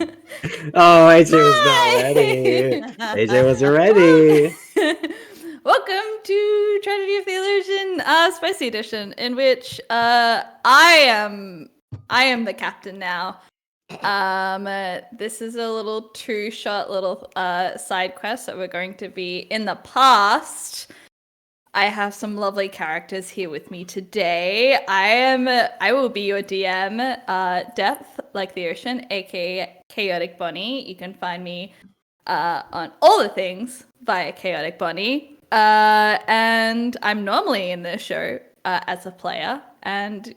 Oh, AJ was not ready. AJ wasn't ready. Welcome to Tragedy of Theolosion, Spicy Edition, in which I am the captain now. This is a little two-shot little side quest that we're going to be in the past. I have some lovely characters here with me today. I will be your DM, Depth Like the Ocean, aka Chaotic Bunny. You can find me on all the things via Chaotic Bunny. And I'm normally in this show as a player, and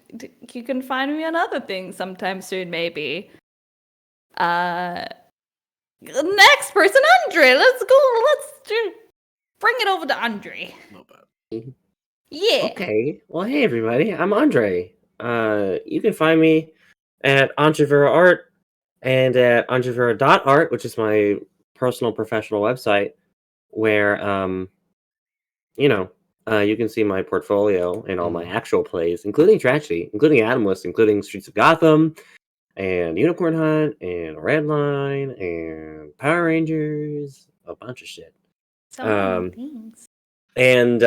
you can find me on other things sometime soon, maybe. Next person, Andre. Let's bring it over to Andre. Yeah. Okay. Well, hey everybody. I'm Andre. You can find me at Entrevera Art and at Entrevera.art, which is my personal professional website, where you can see my portfolio and all my actual plays, including Tragedy, including Atomless, including Streets of Gotham, and Unicorn Hunt, and Redline, and Power Rangers, a bunch of shit. So many things. And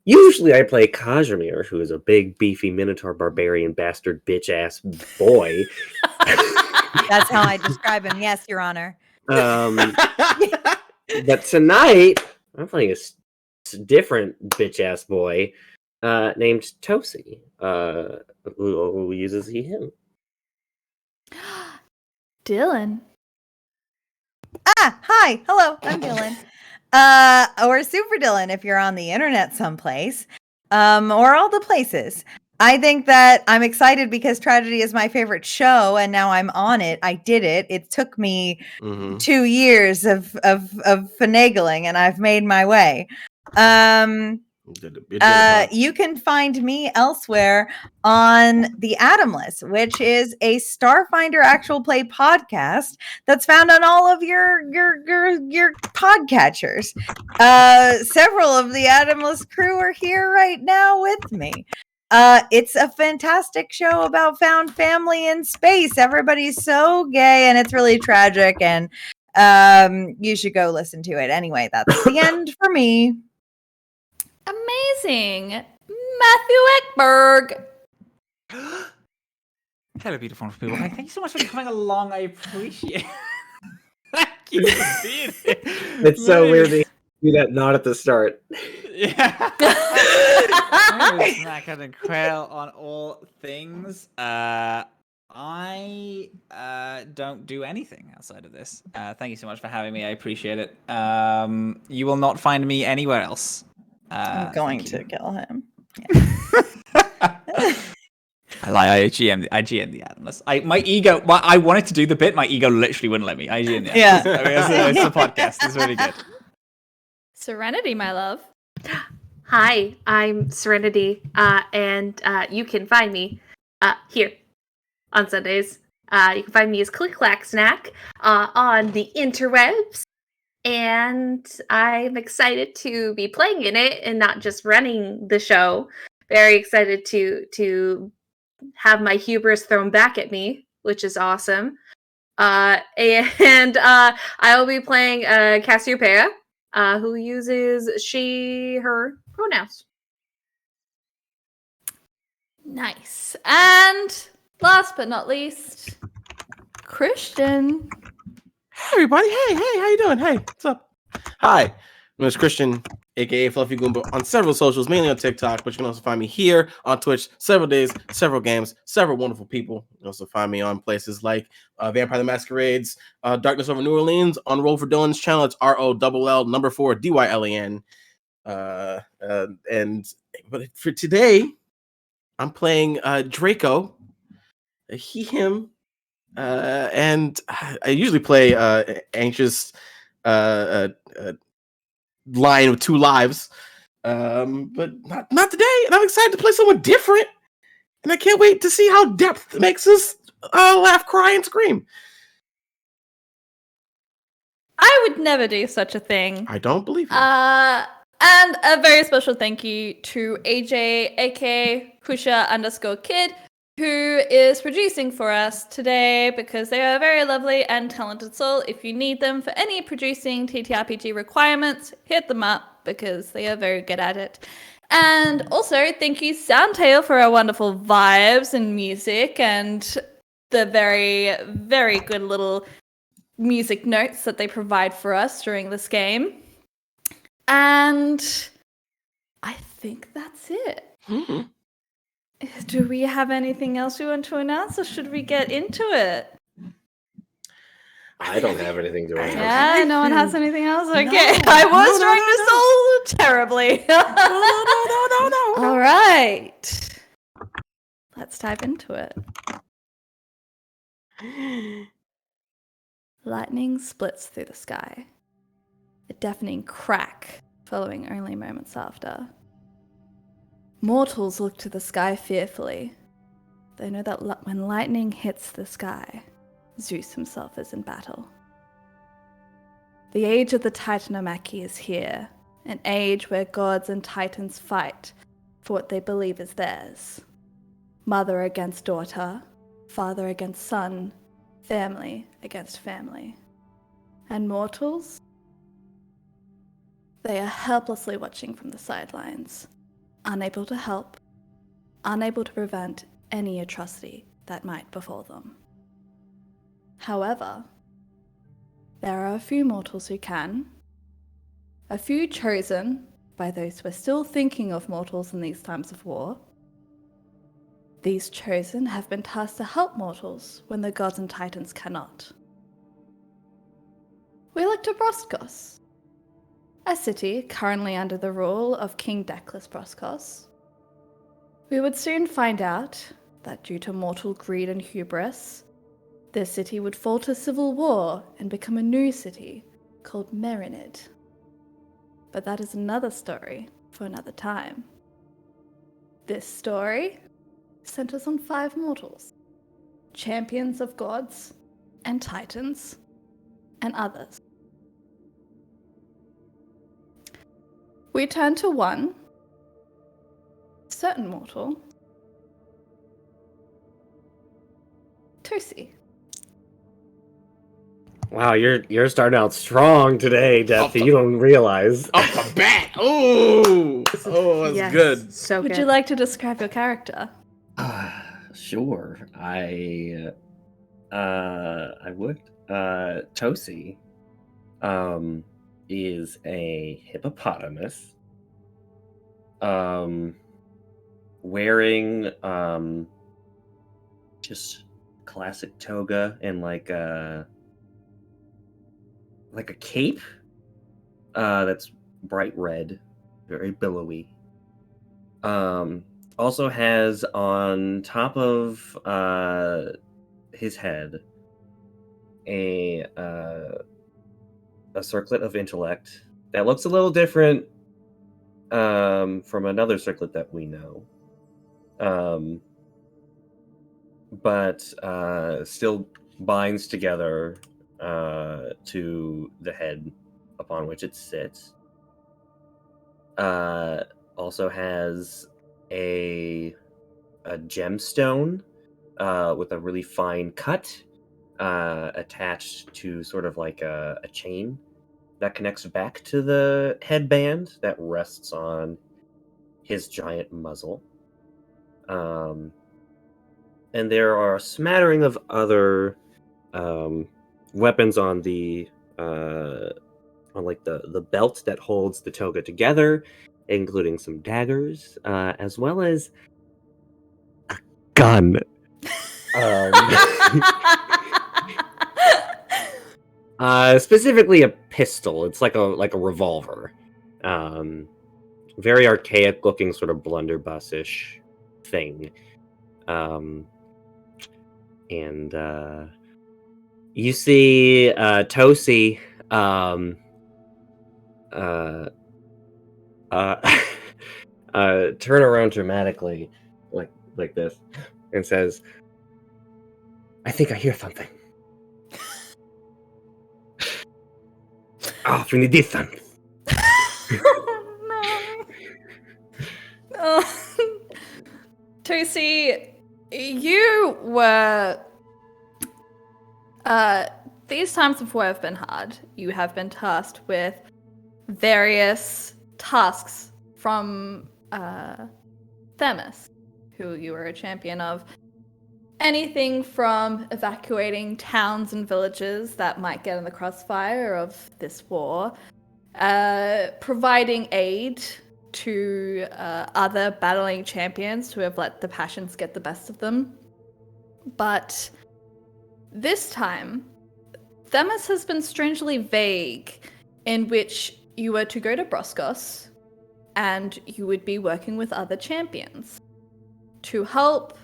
usually I play Kazimir, who is a big, beefy Minotaur barbarian bastard bitch-ass boy. That's how I describe him, yes, Your Honor. But tonight, I'm playing a different bitch-ass boy named Tosi, who uses he, him. Dylan. Hi. Hello, I'm Dylan. Or Super Dylan if you're on the internet someplace. Or all the places. I think that I'm excited because Tragedy is my favorite show, and now I'm on it. I did it. It took me 2 years of finagling, and I've made my way. You can find me elsewhere on The Atomless, which is a Starfinder actual play podcast that's found on all of your podcatchers. Several of the Atomless crew are here right now with me. It's a fantastic show about found family in space. Everybody's so gay, and it's really tragic, and you should go listen to it. Anyway, that's the end for me. Amazing. Matthew Ekberg. Hello, beautiful people. Thank you so much for coming along. I appreciate it. Thank you for being here. It's so weird to do that not at the start. Yeah. Snack and Quail on all things. I don't do anything outside of this. Thank you so much for having me. I appreciate it. You will not find me anywhere else. I'm going to kill him. Yeah. I lie. I GM the Atomless. My ego. Well, I wanted to do the bit. My ego literally wouldn't let me. I GM the Atomless. Yeah. I mean, it's a podcast. It's really good. Serenity, my love. Hi, I'm Serenity, and you can find me here on Sundays. You can find me as Click Clack Snack on the interwebs, and I'm excited to be playing in it and not just running the show. Very excited to have my hubris thrown back at me, which is awesome. And I will be playing Cassiopeia, who uses she, her pronouns. Nice. And last but not least, Christian. Hey everybody, hey, how you doing? Hey, what's up? Hi, my name is Christian, aka Fluffy Goomba, on several socials, mainly on TikTok, but you can also find me here on Twitch, several days, several games, several wonderful people. You can also find me on places like Vampire the Masquerades, Darkness Over New Orleans, on Roll for Dylan's channel, it's ROLL4DYLAN. But for today, I'm playing Draco, he, him, and I usually play anxious lion with 2 lives, but not today. And I'm excited to play someone different, and I can't wait to see how Depth makes us laugh, cry, and scream. I would never do such a thing. I don't believe you. And a very special thank you to AJ, aka Kusha_Kid, who is producing for us today because they are a very lovely and talented soul. If you need them for any producing TTRPG requirements, hit them up because they are very good at it. And also, thank you, Soundtail, for our wonderful vibes and music and the very, very good little music notes that they provide for us during this game. And I think that's it. Hmm. Do we have anything else we want to announce, or should we get into it? I don't have anything to announce. Yeah, no one has anything else? Okay, No. I was No, trying to solve terribly. No. All right. Let's dive into it. Lightning splits through the sky. A deafening crack, following only moments after. Mortals look to the sky fearfully. They know that when lightning hits the sky, Zeus himself is in battle. The age of the Titanomachy is here, an age where gods and titans fight for what they believe is theirs. Mother against daughter, father against son, family against family. And mortals? They are helplessly watching from the sidelines, unable to help, unable to prevent any atrocity that might befall them. However, there are a few mortals who can, a few chosen by those who are still thinking of mortals in these times of war. These chosen have been tasked to help mortals when the gods and titans cannot. We look to Broskos, a city currently under the rule of King Declus Broskos. We would soon find out that due to mortal greed and hubris, this city would fall to civil war and become a new city called Merinid. But that is another story for another time. This story centers on 5 mortals, champions of gods and titans and others. We turn to one certain mortal, Tosi. Wow, you're starting out strong today, Deathy. You don't realize. Off the bat. Oh, that's Yes, good. So Would good. you like to describe your character? Sure. I would. Tosi is a hippopotamus wearing just classic toga and like a cape that's bright red, very billowy. Also has on top of his head a circlet of intellect that looks a little different from another circlet that we know, but still binds together to the head upon which it sits. Also has a gemstone with a really fine cut attached to sort of like a chain that connects back to the headband that rests on his giant muzzle. And there are a smattering of other weapons on the belt that holds the toga together, including some daggers, as well as a gun. Specifically a pistol. It's like a revolver. Very archaic looking, sort of blunderbuss-ish thing. And you see Tosi turn around dramatically like this and says, "I think I hear something. From the distance." Oh, Tosi, you were. These times before have been hard. You have been tasked with various tasks from Themis, who you were a champion of. Anything from evacuating towns and villages that might get in the crossfire of this war, providing aid to other battling champions who have let the passions get the best of them. But this time, Themis has been strangely vague, in which you were to go to Broskos and you would be working with other champions to help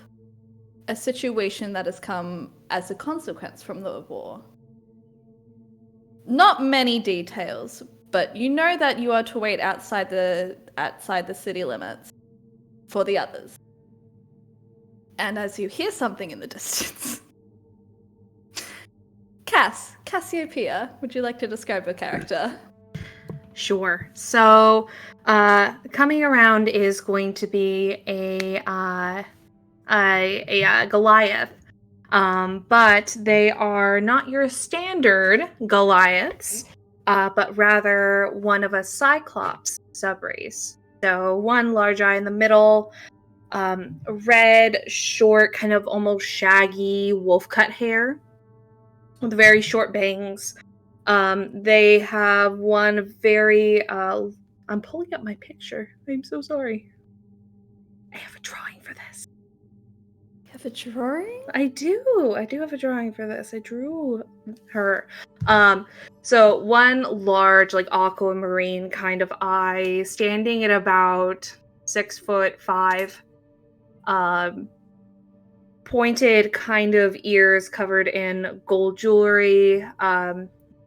a situation that has come as a consequence from the war. Not many details, but you know that you are to wait outside the city limits for the others. And as you hear something in the distance, Cassiopeia, would you like to describe your character? Sure. So, coming around is going to be a Goliath. But they are not your standard Goliaths, but rather one of a Cyclops subrace. So one large eye in the middle, red, short, kind of almost shaggy wolf cut hair with very short bangs. They have one very, I'm pulling up my picture. I'm so sorry. I have a drawing for this. You have a drawing? I do have a drawing for this. I drew her. So one large, like aquamarine kind of eye, standing at about 6'5", pointed kind of ears covered in gold jewelry,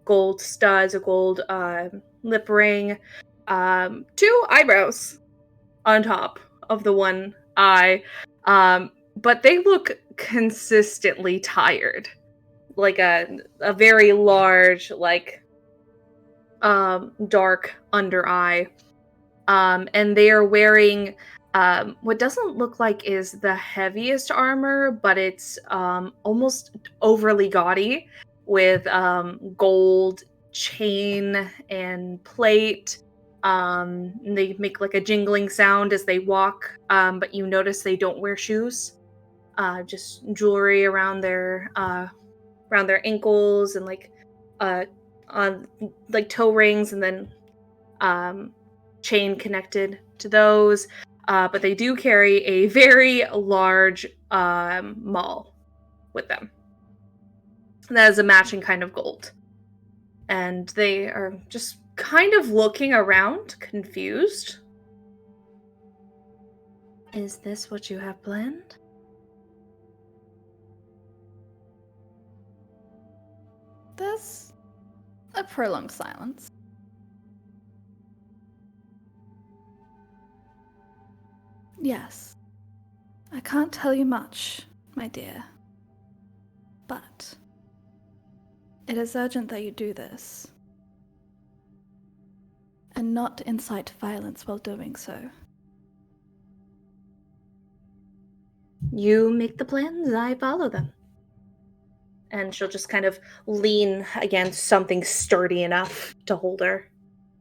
gold studs, a gold lip ring, 2 eyebrows on top of the one eye, but they look consistently tired, like a very large, like dark under eye, and they are wearing what doesn't look like is the heaviest armor, but it's almost overly gaudy with gold chain and plate. They make like a jingling sound as they walk, but you notice they don't wear shoes. Just jewelry around their ankles and like on like toe rings, and then chain connected to those. But they do carry a very large maul with them. That is a matching kind of gold. And they are just kind of looking around, confused. Is this what you have planned? There's a prolonged silence. Yes. I can't tell you much, my dear. But it is urgent that you do this. And not incite violence while doing so. You make the plans, I follow them. And she'll just kind of lean against something sturdy enough to hold her.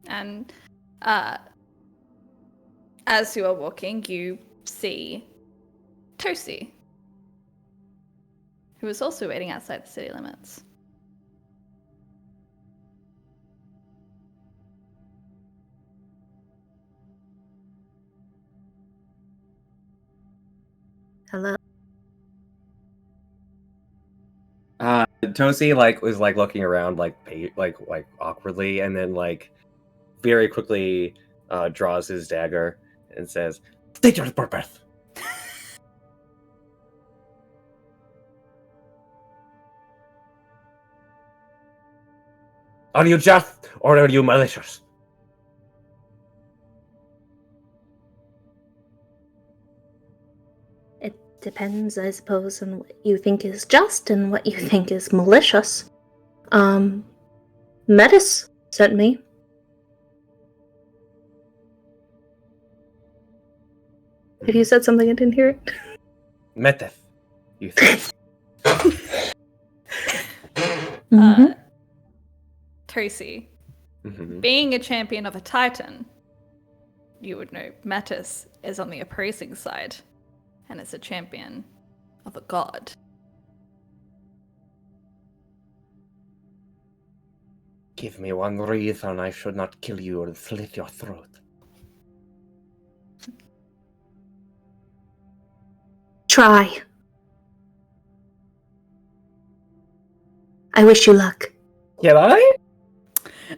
And as you are walking, you see Tosi, who is also waiting outside the city limits. Hello? Tosi was looking around like awkwardly, and then very quickly draws his dagger and says, "State your purpose." Are you just, or are you malicious? It depends, I suppose, on what you think is just and what you think is malicious. Metis sent me. If you said something, I didn't hear it. Meteth. You think? Tracy, Mhm. being a champion of a Titan, you would know Metis is on the opposing side, and is a champion of a god. Give me one reason I should not kill you or slit your throat. Try. I wish you luck. Can I?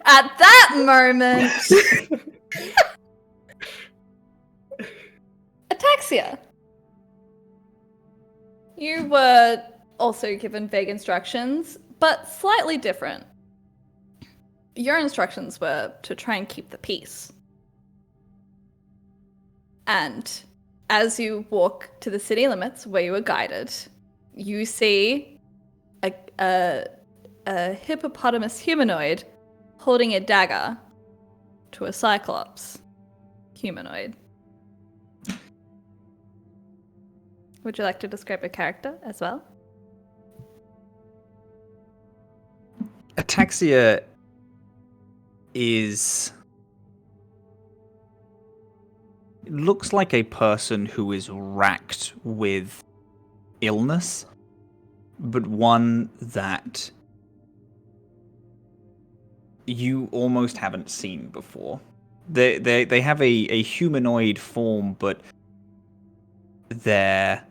At that moment, Ataxia, you were also given vague instructions, but slightly different. Your instructions were to try and keep the peace. And as you walk to the city limits where you were guided, you see a hippopotamus humanoid holding a dagger to a cyclops humanoid. Would you like to describe a character as well? Ataxia is... It looks like a person who is racked with illness, but one that you almost haven't seen before. They have a humanoid form, but their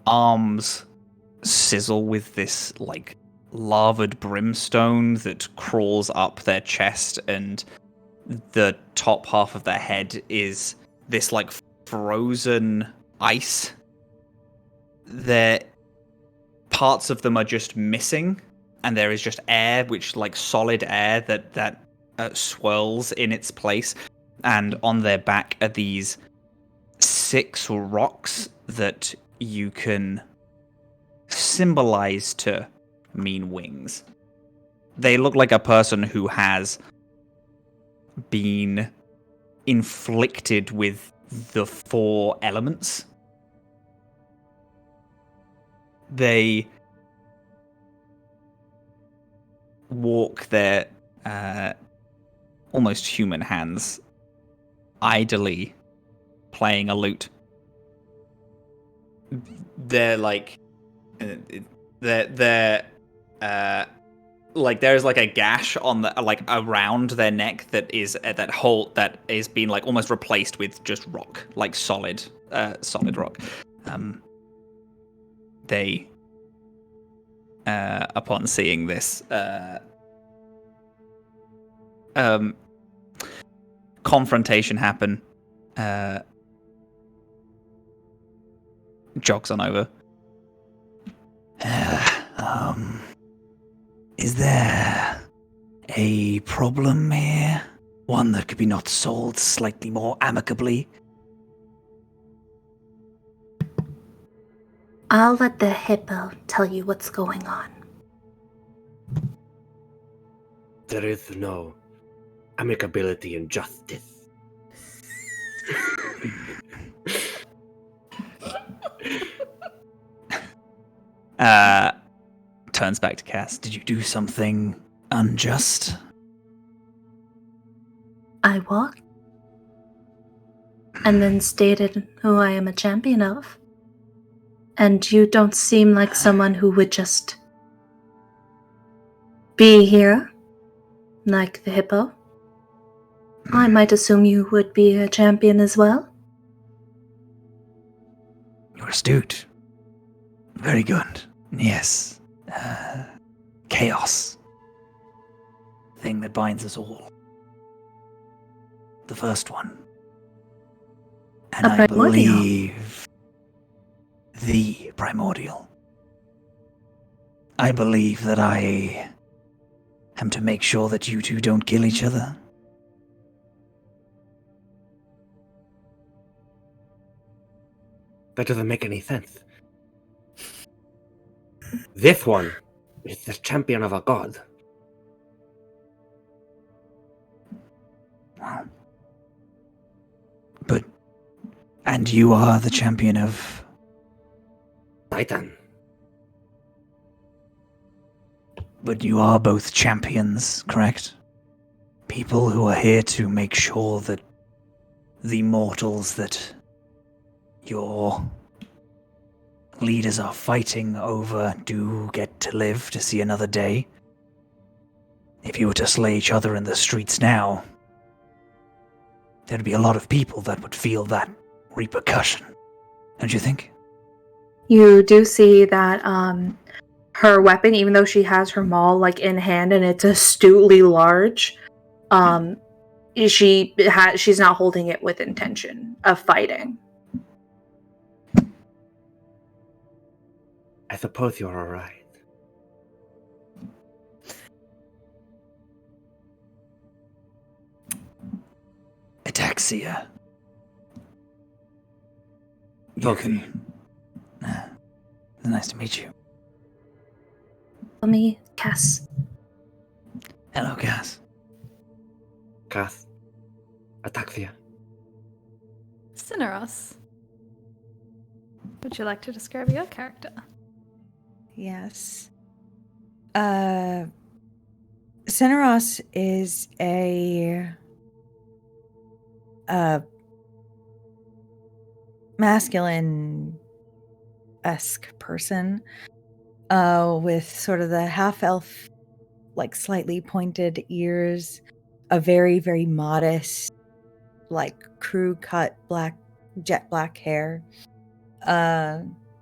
arms sizzle with this like lavaed brimstone that crawls up their chest, and the top half of their head is this like frozen ice. Their parts of them are just missing, and there is just air, which like solid air that swirls in its place. And on their back are these 6 rocks that you can symbolize to mean wings. They look like a person who has been inflicted with the 4 elements. They walk their almost human hands idly playing a lute. They're like they're like there's like a gash on the like around their neck that is that hole that is being like almost replaced with just rock, like solid rock. They upon seeing this confrontation happen, jogs on over. Is there a problem here? One that could be not solved slightly more amicably? I'll let the hippo tell you what's going on. There is no amicability in justice. Turns back to Cass. Did you do something unjust? I walked, and then stated who I am a champion of. And you don't seem like someone who would just be here, like the hippo. I might assume you would be a champion as well. You're astute. Very good. Yes. Chaos. Thing that binds us all. The first one. And A I primordial. believe the primordial. I believe that I am to make sure that you two don't kill each other. That doesn't make any sense. This one is the champion of a god. But, and you are the champion of Titan. But you are both champions, correct? People who are here to make sure that the mortals that your leaders are fighting over do get to live to see another day. If you were to slay each other in the streets now, there'd be a lot of people that would feel that repercussion, don't you think? You do see that her weapon, even though she has her maul like in hand and it's astutely large, she's not holding it with intention of fighting. I suppose you're alright. Ataxia. Okay. Nice to meet you. Let me Cass. Hello, Cass. Kath. Ataxia. Cineros. Would you like to describe your character? Yes. Cineros is a masculine-esque person with sort of the half-elf, like slightly pointed ears, a very, very modest, like crew-cut jet black hair,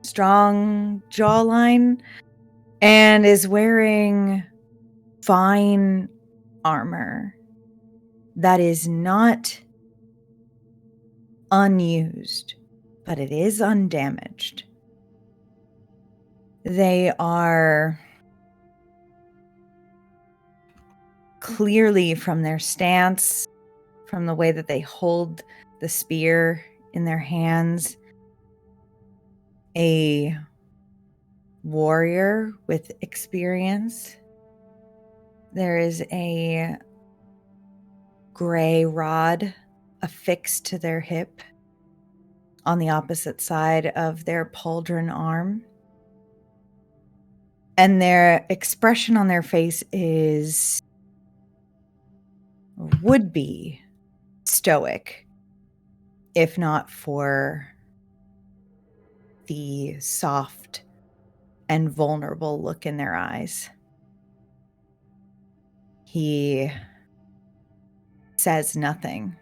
strong jawline, and is wearing fine armor that is not unused, but it is undamaged. They are clearly, from their stance, from the way that they hold the spear in their hands, a warrior with experience. There is a gray rod affixed to their hip on the opposite side of their pauldron arm. And their expression on their face would be stoic, if not for the soft and vulnerable look in their eyes. He says nothing,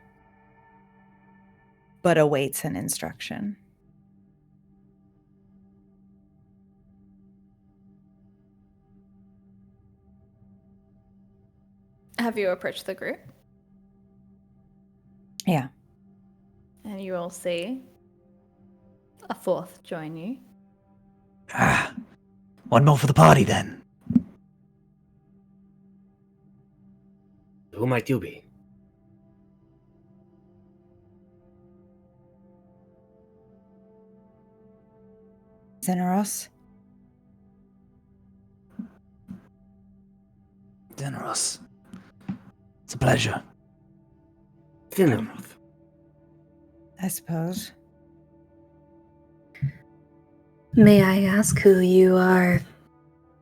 but awaits an instruction. Have you approached the group? Yeah. And you will see a fourth join you. One more for the party then. Who might you be? Zeneros? Zeneros. It's a pleasure. Cineros. I suppose. May I ask who you are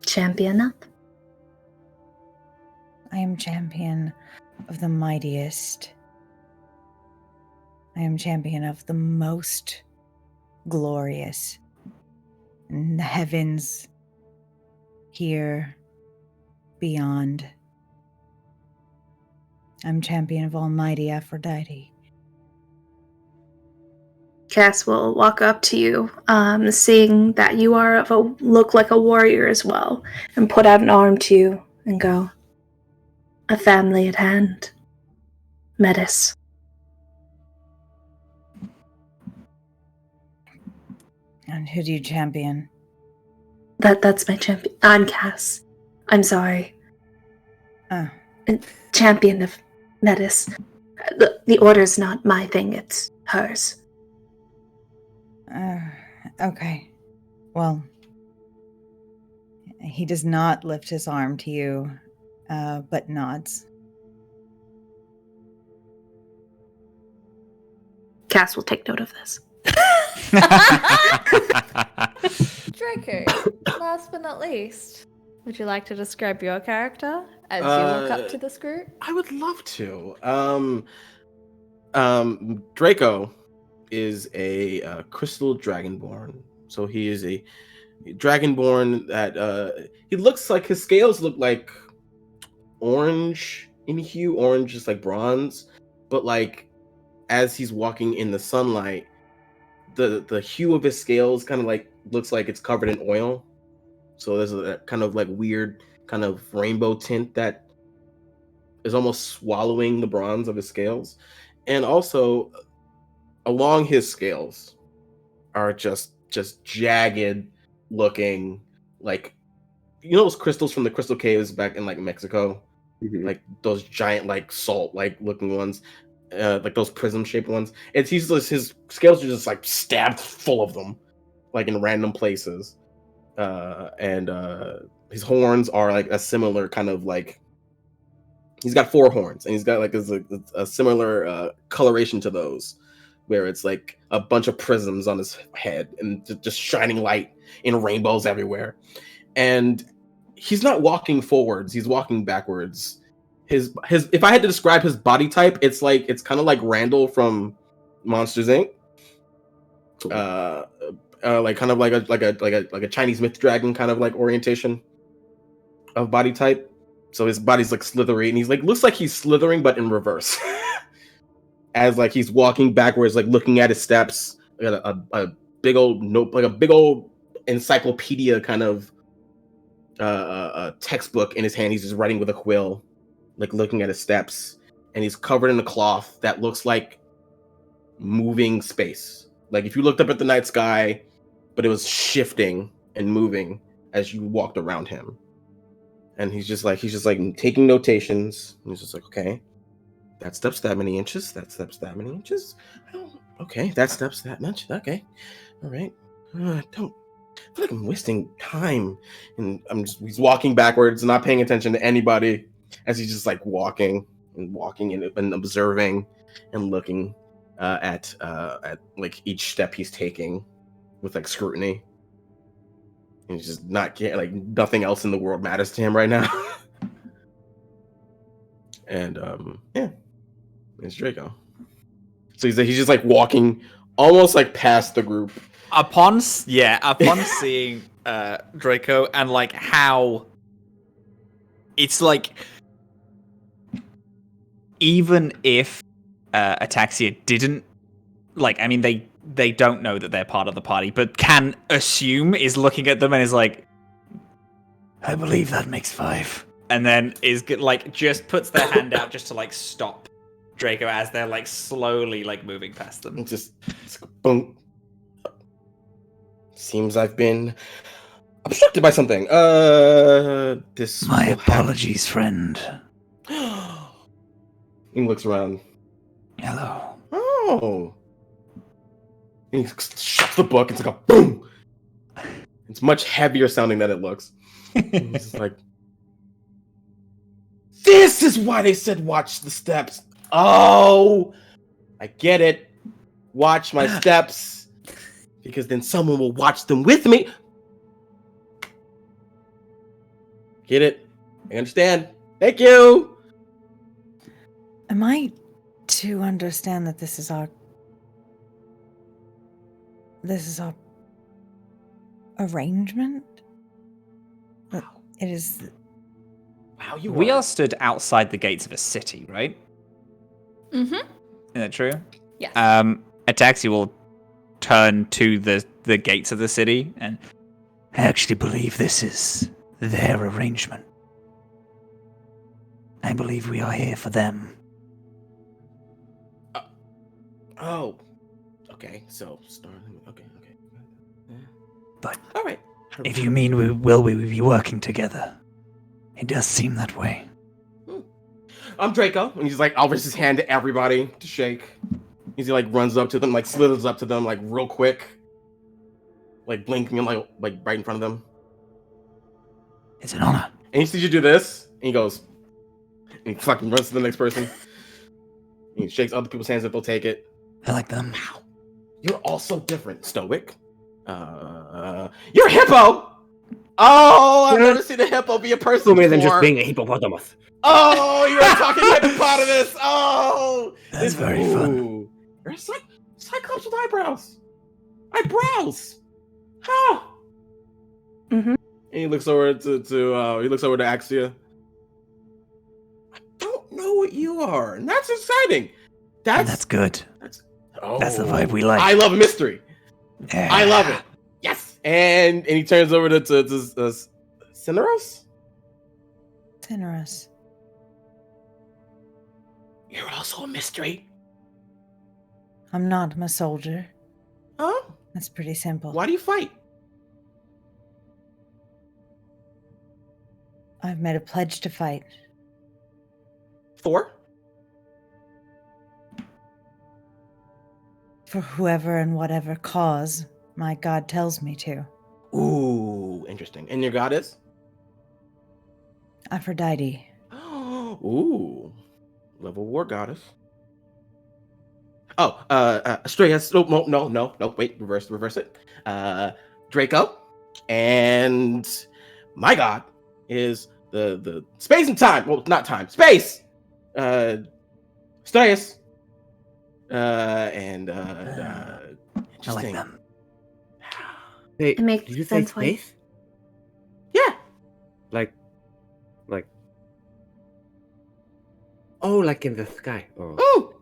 champion of? I am champion of the mightiest. I am champion of the most glorious in the heavens, here, beyond. I'm champion of Almighty Aphrodite. Cass will walk up to you, seeing that you are look like a warrior as well, and put out an arm to you and go, "A family at hand. Metis." And who do you champion? That's my champion. I'm Cass. I'm sorry. Oh. Champion of Metis. The order's not my thing, it's hers. Okay. Well, he does not lift his arm to you, but nods. Cass will take note of this. Dre Okay. Last but not least, would you like to describe your character as you look up to this group? I would love to. Draco is a crystal dragonborn. So he is a dragonborn that he looks like his scales look like orange in hue, orange just like bronze, but like as he's walking in the sunlight, the hue of his scales kind of like looks like it's covered in oil. So there's a kind of like weird kind of rainbow tint that is almost swallowing the bronze of his scales. And also along his scales are just jagged looking, like, you know those crystals from the crystal caves back in like Mexico, like those giant like salt like looking ones, like those prism shaped ones. It's his scales are just like stabbed full of them, like in random places. And his horns are like a similar kind of like, he's got 4 horns, and he's got like a similar coloration to those, where it's like a bunch of prisms on his head and just shining light in rainbows everywhere. And he's not walking forwards, he's walking backwards. His if I had to describe his body type, it's kind of like Randall from Monsters Inc. Like kind of like a Chinese myth dragon kind of like orientation of body type. So his body's like slithery, and he's like looks like he's slithering but in reverse. As like he's walking backwards, like looking at his steps, like a big old note, like a big old encyclopedia kind of textbook in his hand. He's just writing with a quill, like looking at his steps, and he's covered in a cloth that looks like moving space. Like if you looked up at the night sky, but it was shifting and moving as you walked around him. And he's just like taking notations. He's just like, okay, that step's that many inches. That step's that many inches. Oh, okay, that step's that much. Okay, all right. I feel like I'm wasting time, and he's walking backwards, not paying attention to anybody, as he's just like walking and observing and looking at like each step he's taking with like scrutiny. And he's just not like nothing else in the world matters to him right now. And yeah, it's Draco. So he's just like walking almost like past the group. Upon seeing Draco and like how it's like, even if Ataxia didn't, like, I mean, they don't know that they're part of the party, but can assume, is looking at them and is like, I believe that makes 5. and then is like just puts their hand out just to like stop Draco as they're like slowly like moving past them. Just boom. Seems I've been obstructed by something. This. My apologies, friend. He looks around. Hello. Oh. And he shuts the book. It's like a boom. It's much heavier sounding than it looks. He's just like, this is why they said watch the steps. Oh, I get it. Watch my steps, because then someone will watch them with me. Get it? I understand. Thank you. Am I to understand that this is our arrangement? That it is. Wow, We are stood outside the gates of a city, right? Mm-hmm. Is that true? Yes. Ataxia will turn to the gates of the city and I actually believe this is their arrangement. I believe we are here for them. Oh, okay. So starting. Okay. But All right. if you mean will we be working together, it does seem that way. I'm Draco, and he's like offers his hand to everybody to shake. He like runs up to them, like slithers up to them, like real quick, like blinking and like right in front of them. It's an honor. And he sees you do this, and he goes, and he fucking runs to the next person. And he shakes other people's hands if they'll take it. I like them. Wow, you're all so different. Stoic, You're a hippo! Oh, I've never seen a hippo be a person More than before. just being a hippopotamus. Oh, you're a talking hippopotamus! Oh! That's very fun. Ooh. You're a cyclops with eyebrows. Eyebrows! Huh! Mm-hmm. And he looks over to Axia. I don't know what you are, and that's exciting. That's good. That's the vibe we like. I love a mystery. Yeah. I love it. Yes. And he turns over to Cineros. Cineros. You're also a mystery. I'm not. I'm a soldier. Huh? That's pretty simple. Why do you fight? I've made a pledge to fight. For whoever and whatever cause my god tells me to. Ooh, interesting. And your god is? Aphrodite. Ooh, level war goddess. Oh, Astrea. No. Wait, reverse it. Draco, and my god is the space and time. Well, not time, space. Astreus. And I like interesting. them. Hey, It makes did you say sense why- space? Yeah. Like. Oh, like in the sky. Oh. Ooh.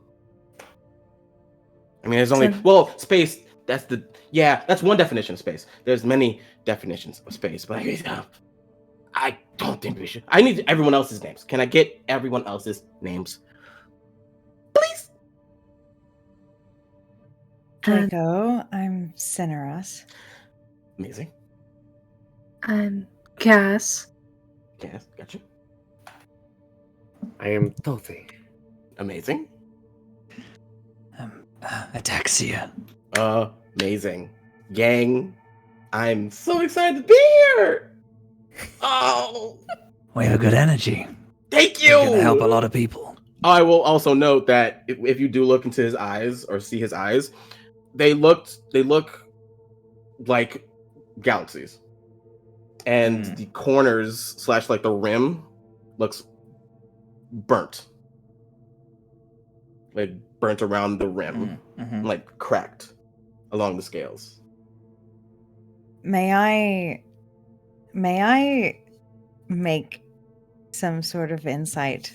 I mean, there's only space. That's one definition of space. There's many definitions of space, but I don't think we should. I need everyone else's names. Can I get everyone else's names, please? Draco, I'm Cineros. Amazing. I'm Cass. Yes, gotcha. I am Tothi. Amazing. Ataxia. Amazing. Gang, I'm so excited to be here. Oh, We have a good energy. thank We're you. gonna help a lot of people. I will also note that if you do look into his eyes or see his eyes, they look like galaxies, and the corners / like the rim looks burnt, like burnt around the rim, like cracked along the scales. May I make some sort of insight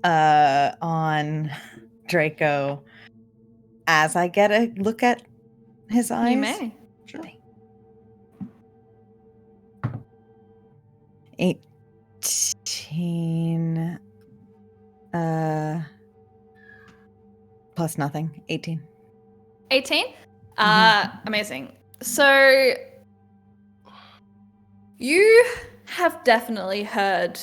on Draco as I get a look at his eyes? You may. Sure. 18 plus nothing. 18. 18? Amazing. So you have definitely heard,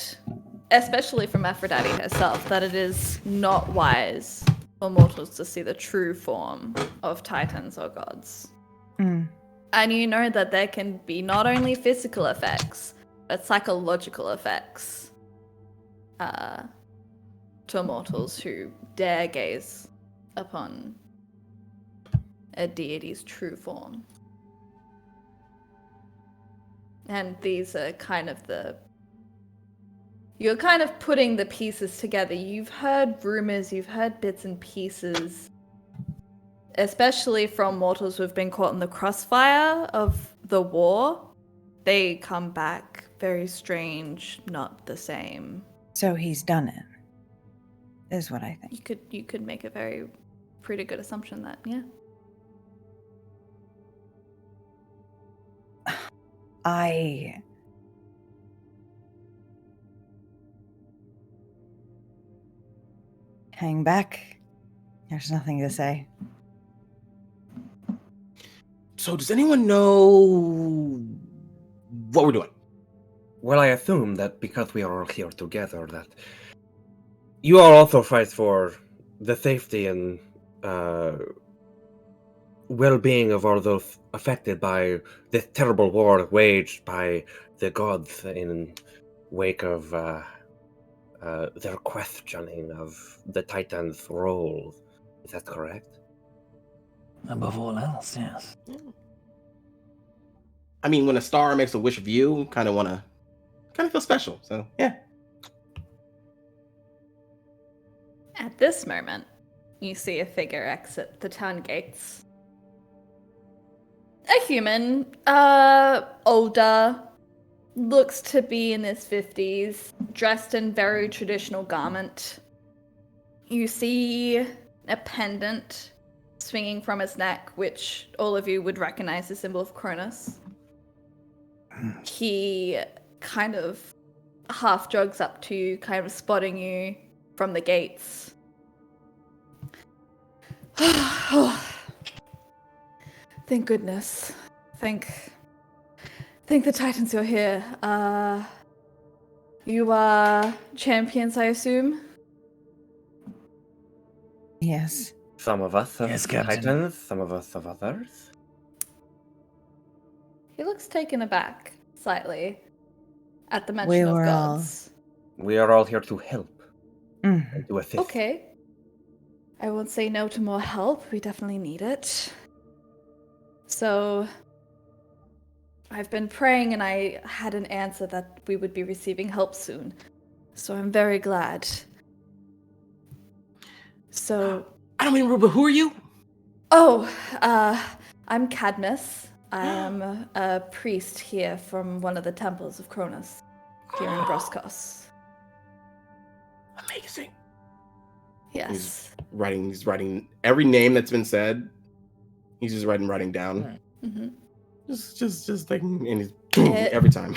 especially from Aphrodite herself, that it is not wise for mortals to see the true form of titans or gods. Mm. And you know that there can be not only physical effects, but psychological effects to mortals who dare gaze upon a deity's true form. And these are kind of you're kind of putting the pieces together. You've heard rumors, you've heard bits and pieces, especially from mortals who've been caught in the crossfire of the war. They come back very strange, not the same. So he's done it, is what I think. You could make a pretty good assumption that, yeah. I hang back. There's nothing to say. So does anyone know what we're doing? Well, I assume that because we are all here together, that you all also fight for the safety and well-being of all those affected by this terrible war waged by the gods in wake of their questioning of the Titan's role. Is that correct? Above all else, yes. I mean, when a star makes a wish of you, kind of feel special. So yeah. At this moment, you see a figure exit the town gates. A human, older, looks to be in his 50s, dressed in very traditional garment. You see a pendant swinging from his neck, which all of you would recognize the symbol of Cronus. He kind of half jogs up to you, kind of spotting you from the gates. Thank goodness. Thank the Titans you're here. You are champions, I assume? Yes. Some of us are Yes, Captain. Titans, some of us are others. He looks taken aback, slightly, at the We mention of were gods. We are all here to help Mhm. and to assist. Okay. I won't say no to more help. We definitely need it. So, I've been praying and I had an answer that we would be receiving help soon. So I'm very glad. So, I don't mean, but who are you? I'm Cadmus. I am a priest here from one of the temples of Cronus, here in Broskos. Amazing. Yes. He's writing every name that's been said. He's just writing down. Mm-hmm. Just like, and he's It- every time.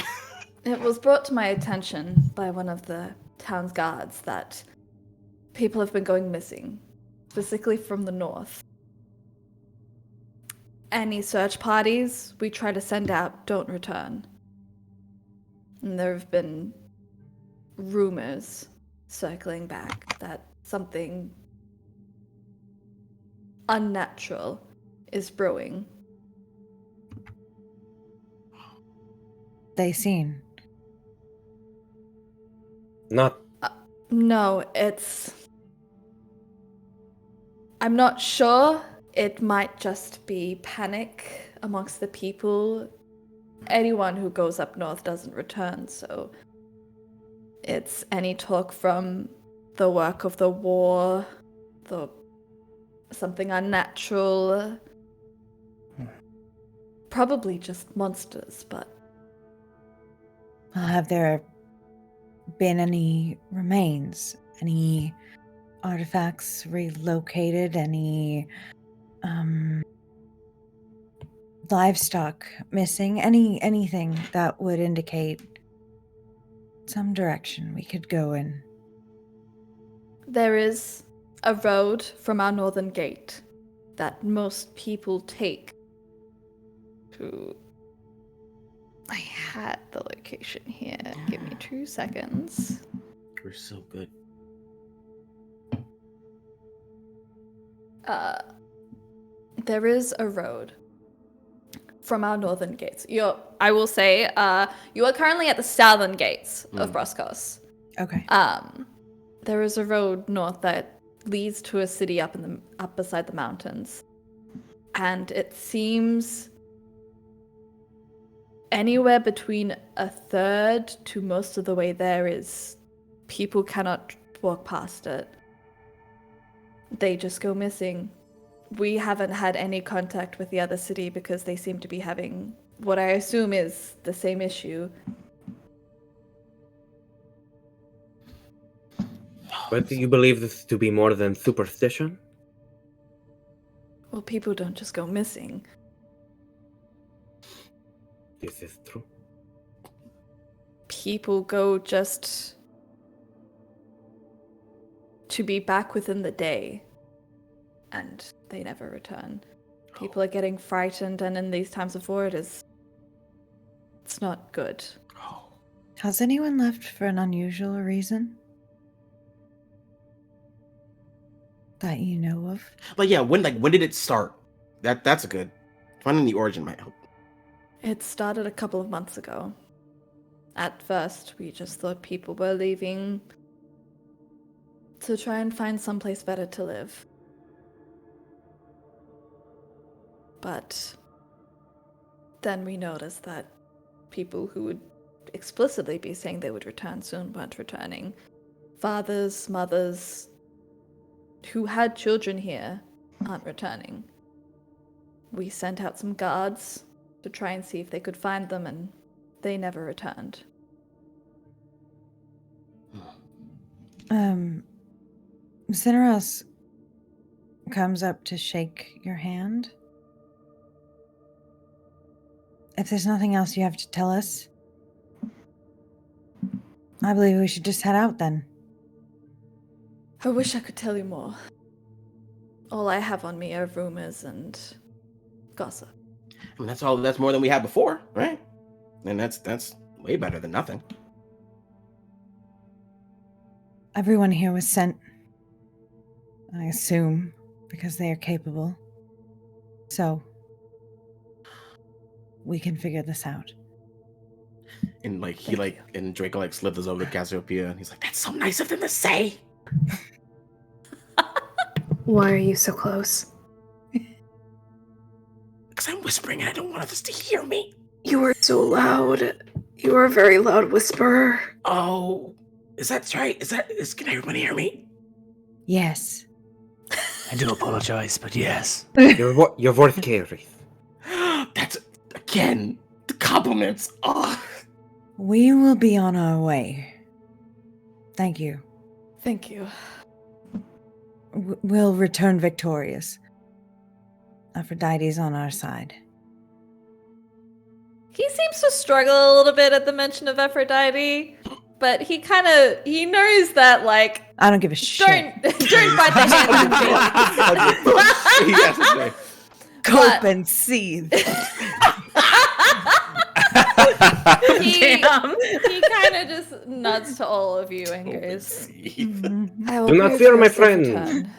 It was brought to my attention by one of the town's guards that people have been going missing, specifically from the north. Any search parties we try to send out don't return. And there have been rumors circling back that something unnatural is brewing. They seen. Not No, I'm not sure. It might just be panic amongst the people. Anyone who goes up north doesn't return, so it's any talk from the work of the war, something unnatural. Probably just monsters, but Have there been any remains? Any artifacts relocated? Any livestock missing? Anything that would indicate some direction we could go in? there is a road from our northern gate that most people take to... I had the location here. Give me 2 seconds. We're so good. There is a road from our northern gates. I will say, you are currently at the southern gates of Broskos. Okay. There is a road north that leads to a city up beside the mountains, and it seems anywhere between a third to most of the way there is people cannot walk past it. They just go missing. We haven't had any contact with the other city because they seem to be having what I assume is the same issue. But do you believe this to be more than superstition? Well, people don't just go missing. This is true. People go just to be back within the day, and they never return. People are getting frightened, and in these times of war, it's not good. Has anyone left for an unusual reason that you know of? Like, yeah, when did it start? That's a good. Finding the origin might help. It started a couple of months ago. At first, we just thought people were leaving to try and find someplace better to live. But then we noticed that people who would explicitly be saying they would return soon weren't returning. Fathers, mothers who had children here aren't returning. We sent out some guards to try and see if they could find them, and they never returned. Cineros comes up to shake your hand. If there's nothing else you have to tell us, I believe we should just head out then. I wish I could tell you more. All I have on me are rumors and gossip. I mean, that's more than we had before, right? And that's way better than nothing. Everyone here was sent, I assume, because they are capable. So, we can figure this out. And and Draco slithers over to Cassiopeia, and he's like, "That's so nice of them to say." Why are you so close? Because I'm whispering, and I don't want others to hear me. You are so loud. You are a very loud whisperer. Oh, is that right? Can everybody hear me? Yes. I do apologize, but yes. Your voice carries. That's, again, the compliments. Oh. We will be on our way. Thank you. Thank you. We'll return victorious. Aphrodite's on our side. He seems to struggle a little bit at the mention of Aphrodite, but he knows that, like, I don't give a shit. don't bite the hand that feeds. Cope and seethe. He Damn. kind of just nods to all of you and goes, I will Do not pray fear, for my a safe friend. return."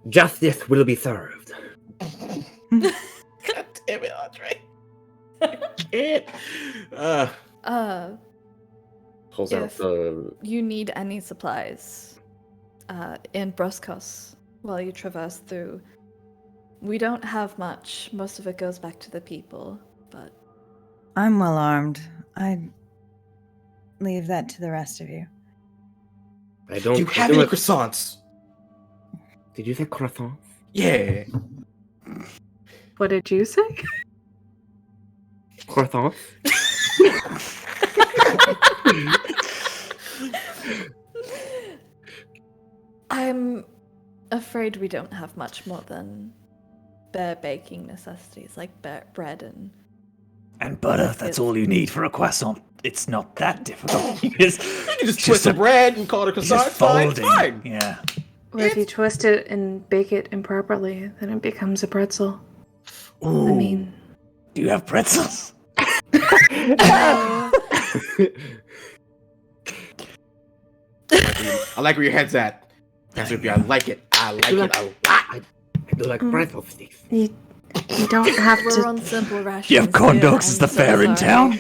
Justice will be served. God damn it, Andre. I can't. Pulls out If the. you need any supplies in Broskos while you traverse through, we don't have much. Most of it goes back to the people, but I'm well armed. I'd leave that to the rest of you. I don't. You have any croissants? Did you say croissant? Yeah. What did you say? Croissant? I'm afraid we don't have much more than bare baking necessities like bread and And butter, that's all you need for a croissant. It's not that difficult. You just You can just twist the bread and call it a croissant. just It's fine. It's folding. fine. Yeah. Well, if you twist it and bake it improperly, then it becomes a pretzel. Ooh. I mean, Do you have pretzels? I like where your head's at. Cassiopeia, I like it. I like it a lot. I do like pretzel sticks. you don't have we're to. on simple rations. You have corn here, dogs as I'm the so fair in sorry. town?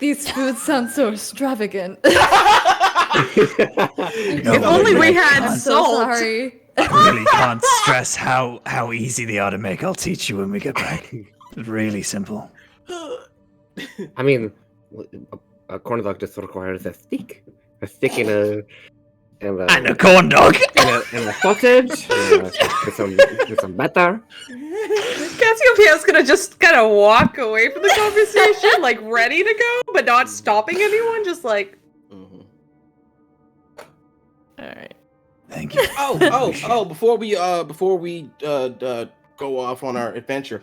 These foods sound so extravagant. If only we had I'm so salt. sorry. I really can't stress how easy they are to make. I'll teach you when we get back. It's really simple. I mean, a corn dog just requires a stick and And a corn dog! and a sausage, with some butter. Cassiopeia's gonna just kind of walk away from the conversation, like ready to go, but not stopping anyone, just like. Mhm. Alright. Thank you. Oh! Before we go off on our adventure,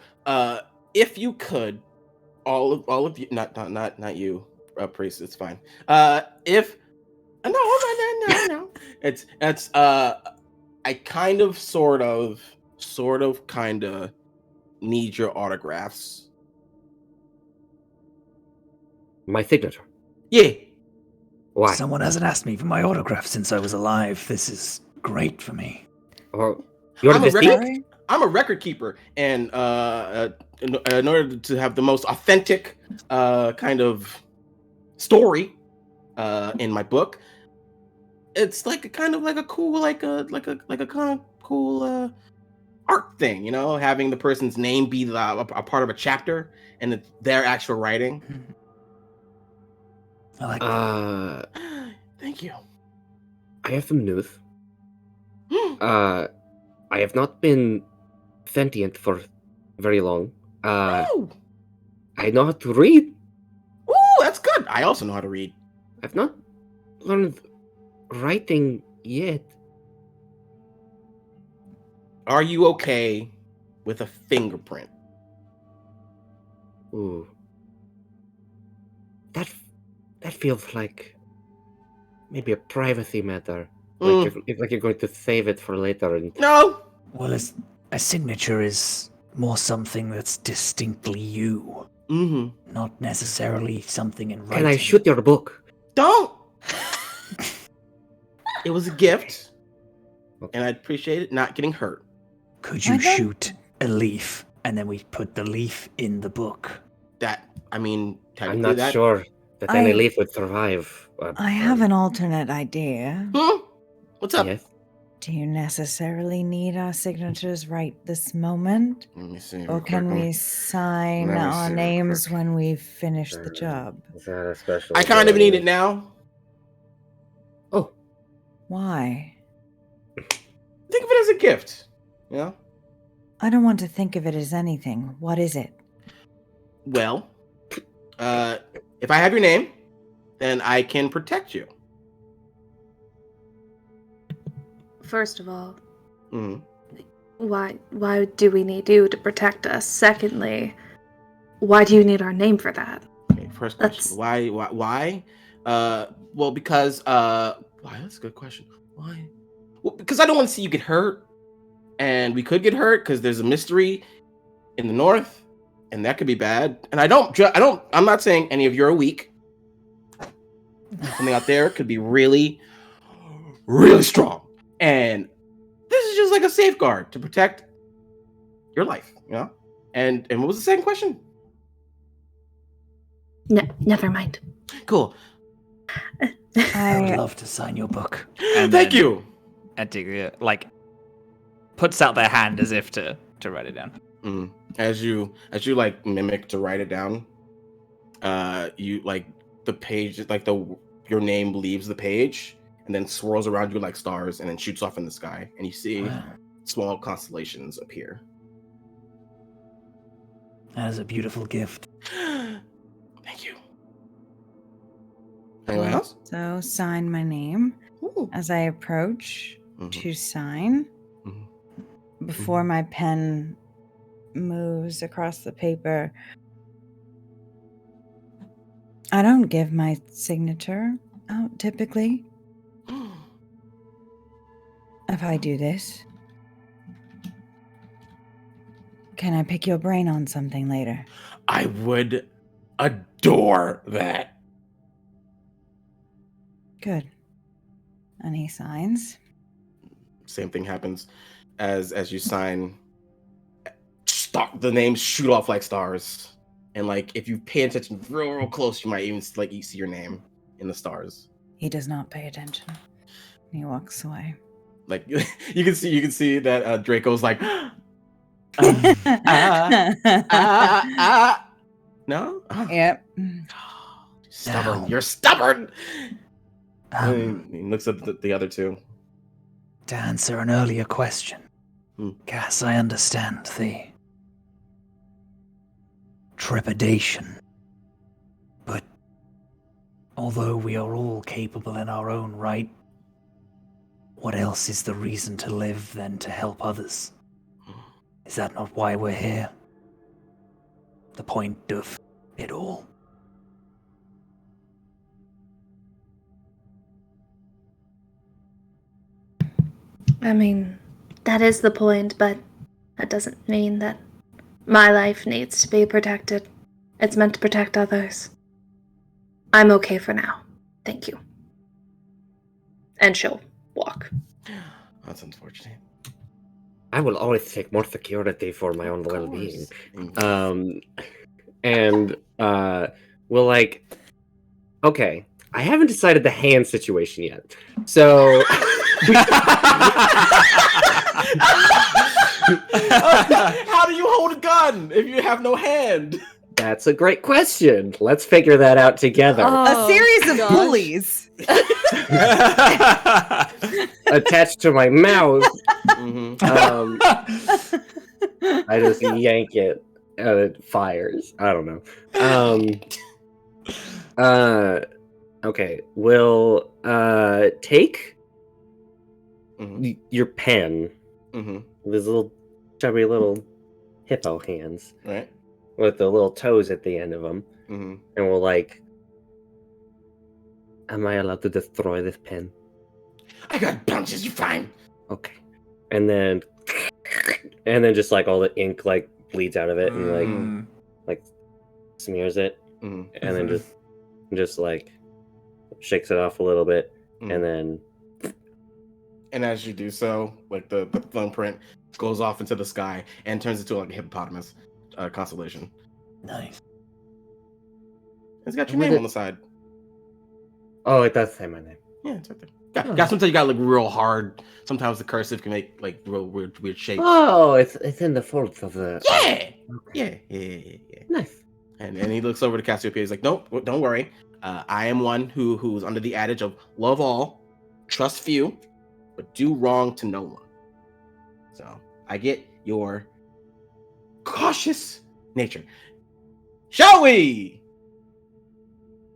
if you could, all of you, not you, priest, it's fine. If no, it's I kind of, sort of, kind of need your autographs. My signature. Yeah. Why? Someone hasn't asked me for my autograph since I was alive. This is great for me. Or you're I'm the a record- thief? I'm a record keeper, and in order to have the most authentic kind of story in my book, it's like a kind of like a cool kind of cool art thing, you know, having the person's name be a part of a chapter and their actual writing. I like that. Thank you. I have some news. I have not been sentient for very long. Ooh, I know how to read. that's good. I also know how to read. I've not learned writing yet. Are you okay with a fingerprint? Ooh. That feels like maybe a privacy matter. Like if like you're going to save it for later. And No. Well, a signature is more something that's distinctly you, Mm-hmm. not necessarily something in writing. can I shoot your book? Don't. It was a gift, Okay. and I appreciate it not getting hurt. Could you I don't- shoot a leaf, and then we put the leaf in the book? I mean, I'm technically not that. sure that any I- leaf would survive. I have an alternate idea. What's up? Yes. Do you necessarily need our signatures right this moment? Let me see. Or can we sign Let me our see real names quick. when we've finished the job? Is that a special? I kind of need it now. Oh, Why? Think of it as a gift. You know. I don't want to think of it as anything. What is it? Well, if I have your name, then I can protect you. First of all, Mhm. why do we need you to protect us? Secondly, why do you need our name for that? Okay, first question. Why? Well, because why? That's a good question. Why? Well, because I don't want to see you get hurt, and we could get hurt because there's a mystery in the north, and that could be bad. And I'm not saying any of you are weak. Something out there could be really, really strong, and this is just like a safeguard to protect your life, you know. And what was the second question? No, never mind. Cool. I would I love to sign your book. And Thank then you. Antigua, like, puts out their hand as if to write it down. Mm. As you like mimic to write it down, you like the page, like your name leaves the page and then swirls around you like stars and then shoots off in the sky, and you see Wow. small constellations appear. That is a beautiful gift. Thank you. Anyone else? so sign my name Ooh. as I approach Mhm. to sign. Mhm. Before my pen moves across the paper, I don't give my signature out typically. If I do this, can I pick your brain on something later? I would adore that. Good. And he signs. Same thing happens as you sign. The names shoot off like stars, and like if you pay attention real close, you might even you see your name in the stars. He does not pay attention. He walks away. Like you can see that Draco's like, no, Yep. stubborn. No. You're stubborn. And he looks at the other two. To answer an earlier question, Cass, I understand the trepidation. But although we are all capable in our own right, what else is the reason to live than to help others? Is that not why we're here? The point of it all? I mean, that is the point, but that doesn't mean that my life needs to be protected. It's meant to protect others. I'm okay for now. Thank you. And she'll walk. That's unfortunate. I will always take more security for my own well-being. Mhm. And we'll like, okay, I haven't decided the hand situation yet. So How do you hold a gun if you have no hand? That's a great question. Let's figure that out together. A series of gosh. pulleys. Attached to my mouth, Mhm. I just yank it and it fires. I don't know. Okay. We'll take Mhm. your pen Mhm. with his little chubby little hippo hands Right. with the little toes at the end of them, Mhm. and we'll like. Am I allowed to destroy this pen? I got punches. You fine? Okay. And then just like all the ink like bleeds out of it and like smears it, Mhm. and then just like shakes it off a little bit, Mhm. and then And as you do so, like the thumbprint goes off into the sky and turns into like a hippopotamus constellation. Nice. It's got your With name it- on the side. oh, it does say my name. Yeah, it's right there. Got sometimes you gotta look real hard. Sometimes the cursive can make like real weird shapes. Oh, it's in the folds of the. Yeah! Okay. Yeah. Nice. And he looks over to Cassiopeia. He's like, "Nope, don't worry. I am one who's under the adage of love all, trust few, but do wrong to no one. So I get your cautious nature. Shall we?"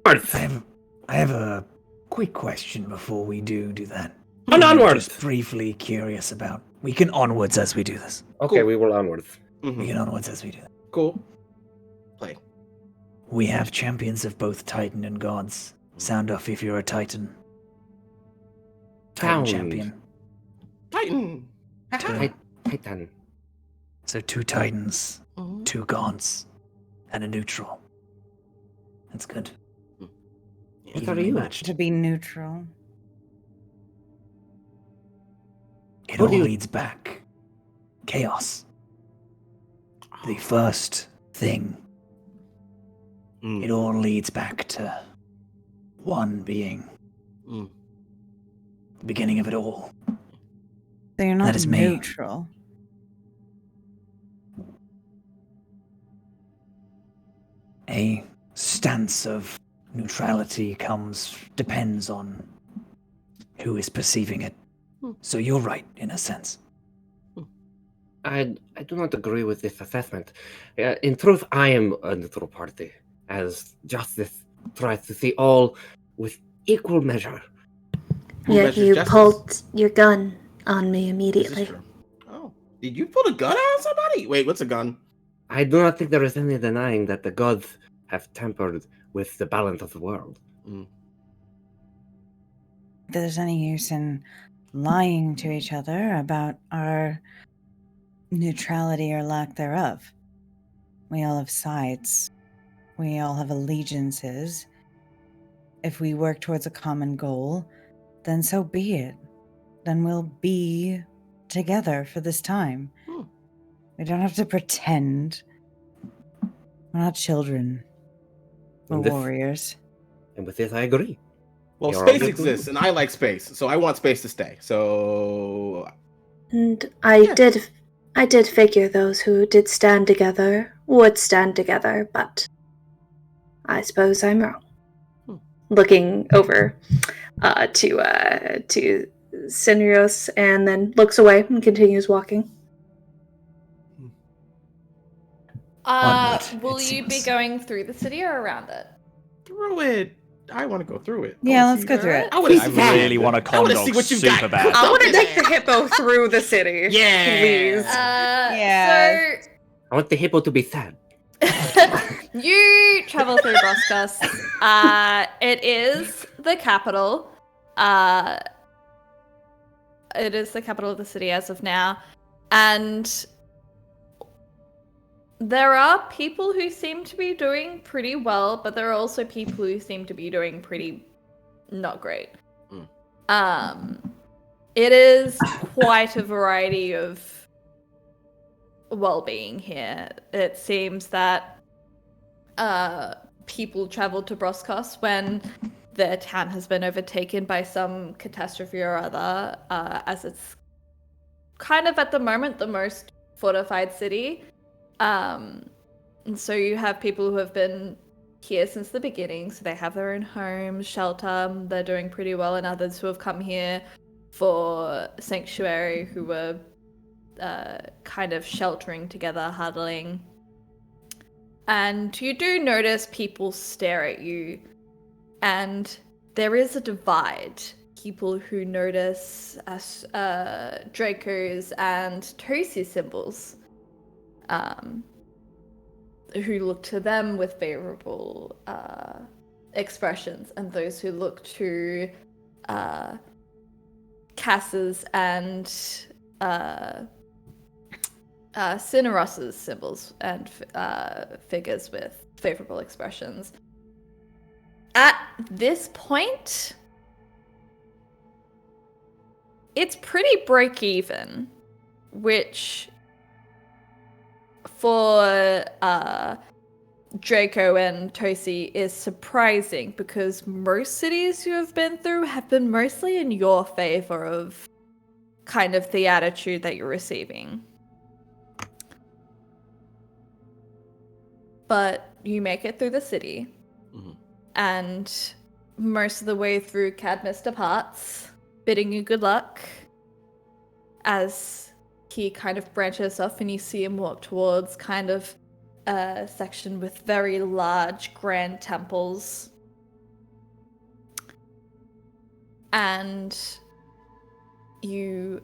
I have a quick question before we do that. On I'm onwards. Just briefly curious about. We can onwards as we do this. Okay, Cool. we will onwards. We Mhm. can onwards as we do that. Cool. Play. We have champions of both Titan and gods. Sound off if you're a Titan. Titan Found. champion. Titan. Titan. So 2 Titans, Mhm. 2 gods, and a neutral. That's good. What are Evenly you? matched. To be neutral. It Who all do you- leads back. Chaos. The first thing. Mm. It all leads back to one being Mm. the beginning of it all. So you're not That is me. neutral. A stance of neutrality depends on who is perceiving it. So you're right, in a sense. I do not agree with this assessment. In truth, I am a neutral party, as justice tries to see all with equal measure. Who Yet measures you justice? pulled your gun on me This is immediately. true. Oh, did you pull a gun on somebody? Wait, what's a gun? I do not think there is any denying that the gods have tampered with the balance of the world. Mm. If there's any use in lying to each other about our neutrality or lack thereof. We all have sides. We all have allegiances. If we work towards a common goal, then so be it. Then we'll be together for this time. Hmm. We don't have to pretend. We're not children. We're And this- warriors. And with this, I agree. Well, You're space all- exists, and I like space, so I want space to stay. So And I did figure those who did stand together would stand together, but I suppose I'm wrong. Hmm. Looking over to Senrios and then looks away and continues walking. Onward, Will it you be seems. going through the city or around it? through it. I want to go through it. Yeah, I wanna let's see- go through it. I want to I see really want to I wanna condog see what you super got. bad. I want to take the hippo through the city. Yeah. Please. Yes. I want the hippo to be sad. So you travel through Broscus. It is the capital. It is the capital of the city as of now, and there are people who seem to be doing pretty well, but there are also people who seem to be doing pretty not great. It is quite a variety of well-being here. It seems that people travel to Broscos when their town has been overtaken by some catastrophe or other, as it's kind of at the moment the most fortified city. And so you have people who have been here since the beginning, so they have their own homes, shelter, they're doing pretty well, and others who have come here for sanctuary who were kind of sheltering together, huddling. And you do notice people stare at you, and there is a divide. People who notice Draco's and Tosi symbols, who look to them with favorable expressions, and those who look to Cass's and Cineros's symbols and figures with favorable expressions. At this point, it's pretty break even, which for Draco and Tosi is surprising, because most cities you have been through have been mostly in your favor of kind of the attitude that you're receiving. But you make it through the city, and most of the way through, Cadmus departs, bidding you good luck, as he kind of branches off and you see him walk towards kind of a section with very large grand temples. And you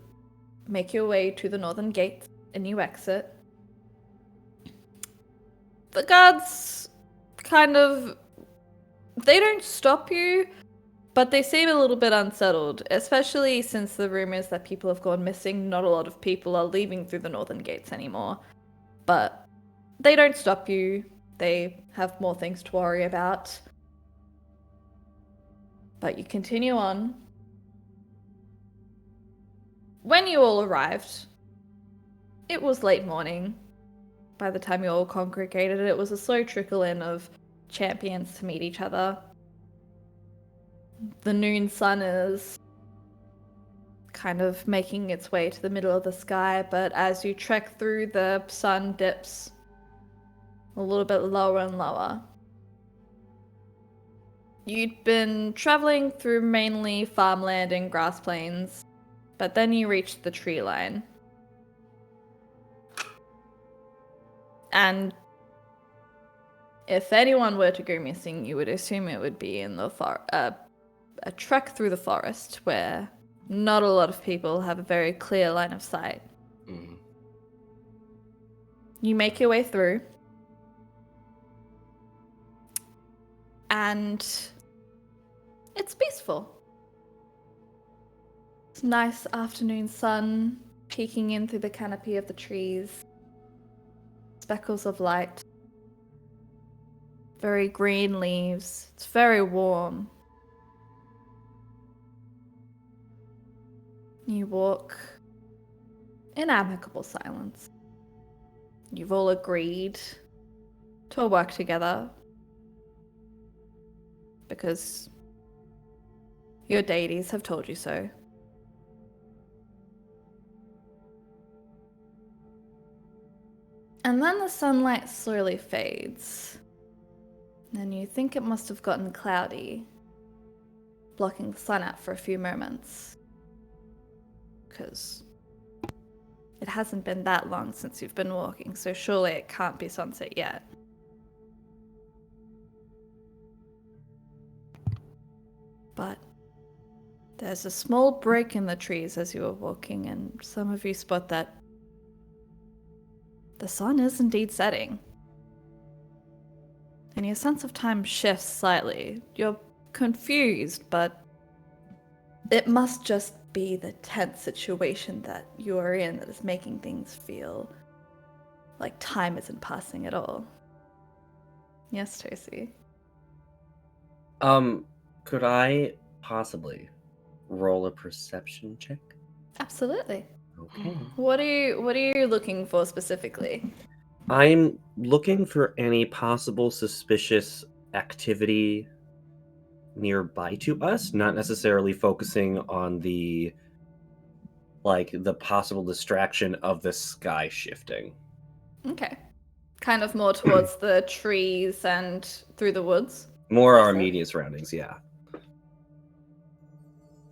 make your way to the northern gate and you exit. The guards they don't stop you, but they seem a little bit unsettled, especially since the rumors that people have gone missing. Not a lot of people are leaving through the northern gates anymore. But they don't stop you. They have more things to worry about. But you continue on. When you all arrived, it was late morning. By the time you all congregated, it was a slow trickle in of champions to meet each other. The noon sun is kind of making its way to the middle of the sky, but as you trek through, the sun dips a little bit lower and lower. You'd been traveling through mainly farmland and grass plains, but then you reached the tree line. And if anyone were to go missing, you would assume it would be in the a trek through the forest where not a lot of people have a very clear line of sight. You make your way through, and it's peaceful. It's nice afternoon sun peeking in through the canopy of the trees. Speckles of light. Very green leaves. It's very warm. You walk in amicable silence. You've all agreed to work together because your deities have told you so. And then the sunlight slowly fades. And you think it must have gotten cloudy, blocking the sun out for a few moments. Because it hasn't been that long since you've been walking, so surely it can't be sunset yet. But there's a small break in the trees as you are walking, and some of you spot that the sun is indeed setting. And your sense of time shifts slightly. You're confused, but it must just be the tense situation that you are in that is making things feel like time isn't passing at all. Yes, Tosi? Could I possibly roll a perception check? Absolutely. Okay. What are you looking for specifically? I'm looking for any possible suspicious activity nearby to us, not necessarily focusing on the like the possible distraction of the sky shifting. Okay. Kind of more towards the trees and through the woods. More our So- immediate surroundings, yeah.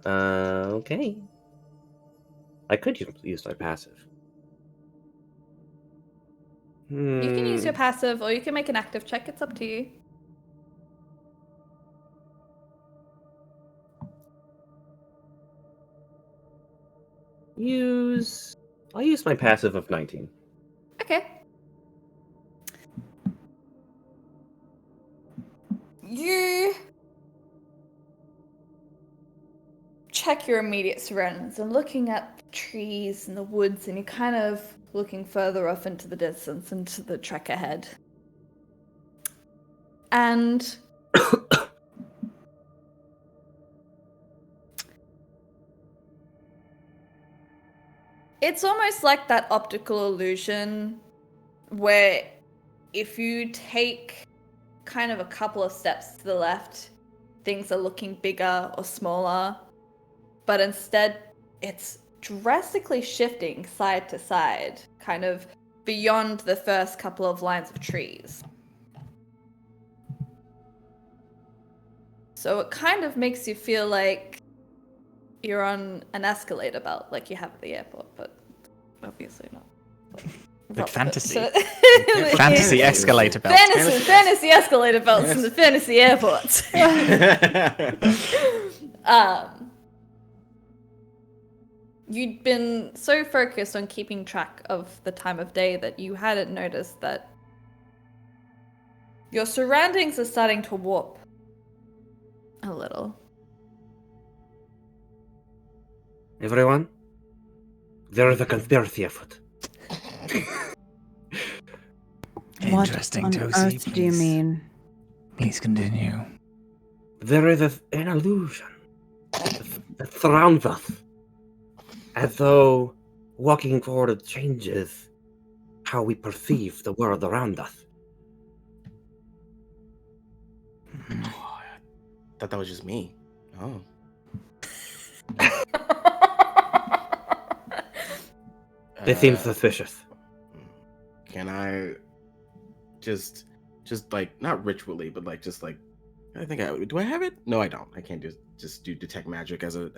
Okay. I could use my passive. You can use your passive or you can make an active check. It's up to you. I'll use my passive of 19. Okay. You check your immediate surroundings and looking at the trees and the woods, and you're kind of looking further off into the distance, into the trek ahead. And it's almost like that optical illusion where if you take kind of a couple of steps to the left, things are looking bigger or smaller, but instead it's drastically shifting side to side, kind of beyond the first couple of lines of trees. So it kind of makes you feel like you're on an escalator belt, like you have at the airport, but obviously not. Like fantasy. Like Fantasy escalator belt. Fantasy escalator belts in the fantasy airports. You'd been so focused on keeping track of the time of day that you hadn't noticed that your surroundings are starting to warp a little. Everyone, there is a conspiracy afoot. Interesting, What on Tosi. earth do you mean? Please continue. There is an illusion that surrounds us, as though walking forward changes how we perceive the world around us. Oh, I thought that was just me. Oh. They seem suspicious. Can I just like not ritually, but like just like I think do I have it? No, I don't. I can't just do detect magic as a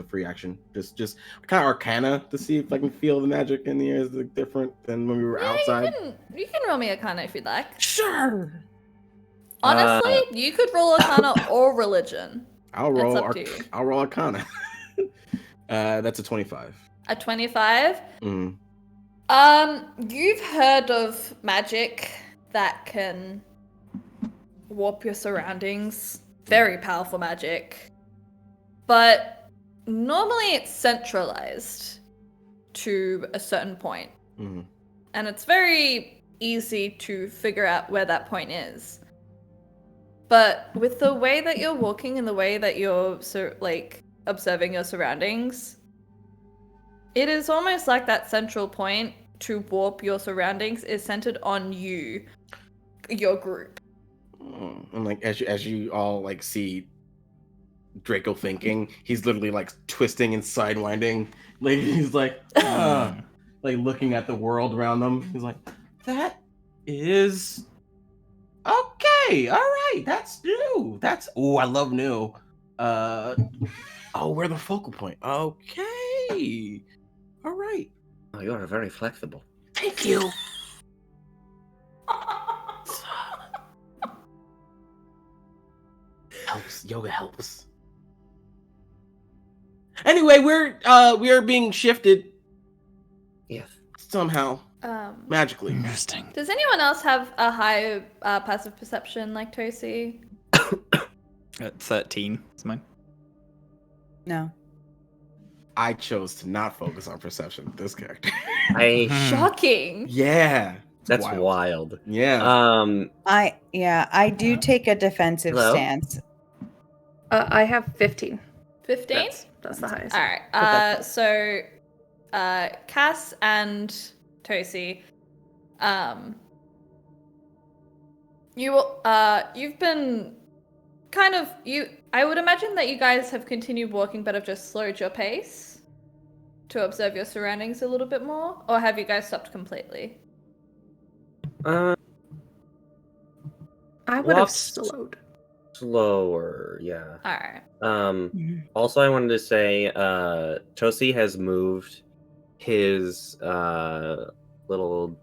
free action. Just kind of arcana to see if I can feel the magic in the air is like different than when we were outside. You can roll me Arcana if you'd like. Sure. Honestly, you could roll Arcana or Religion. I'll roll up to you. I'll roll arcana. That's a 25. A 25. Mm. You've heard of magic that can warp your surroundings. Very powerful magic. But normally it's centralized to a certain point. Mm. And it's very easy to figure out where that point is. But with the way that you're walking and the way that you're observing your surroundings, it is almost like that central point to warp your surroundings is centered on you, your group. And like as you all like see Draco thinking, he's literally like twisting and sidewinding. Like he's like like looking at the world around them. He's like, that is okay. All right, that's new. That's I love new. We're the focal point. Okay. All right. Oh, you are very flexible. Thank you. Helps. Yoga helps. Anyway, we are being shifted Yes. somehow magically. Interesting. Does anyone else have a high passive perception like Tosi? 13 is mine. No. I chose to not focus on perception with this character. Shocking. Yeah. That's wild. Yeah. I do take a defensive Hello? stance. I have 15. 15? That's the highest. All right. So, Cass and Tosi, you've been kind of I would imagine that you guys have continued walking, but have just slowed your pace to observe your surroundings a little bit more, or have you guys stopped completely? Uh, I would have Walks- slowed. slower, yeah. All right. Also, I wanted to say, Tosi has moved his little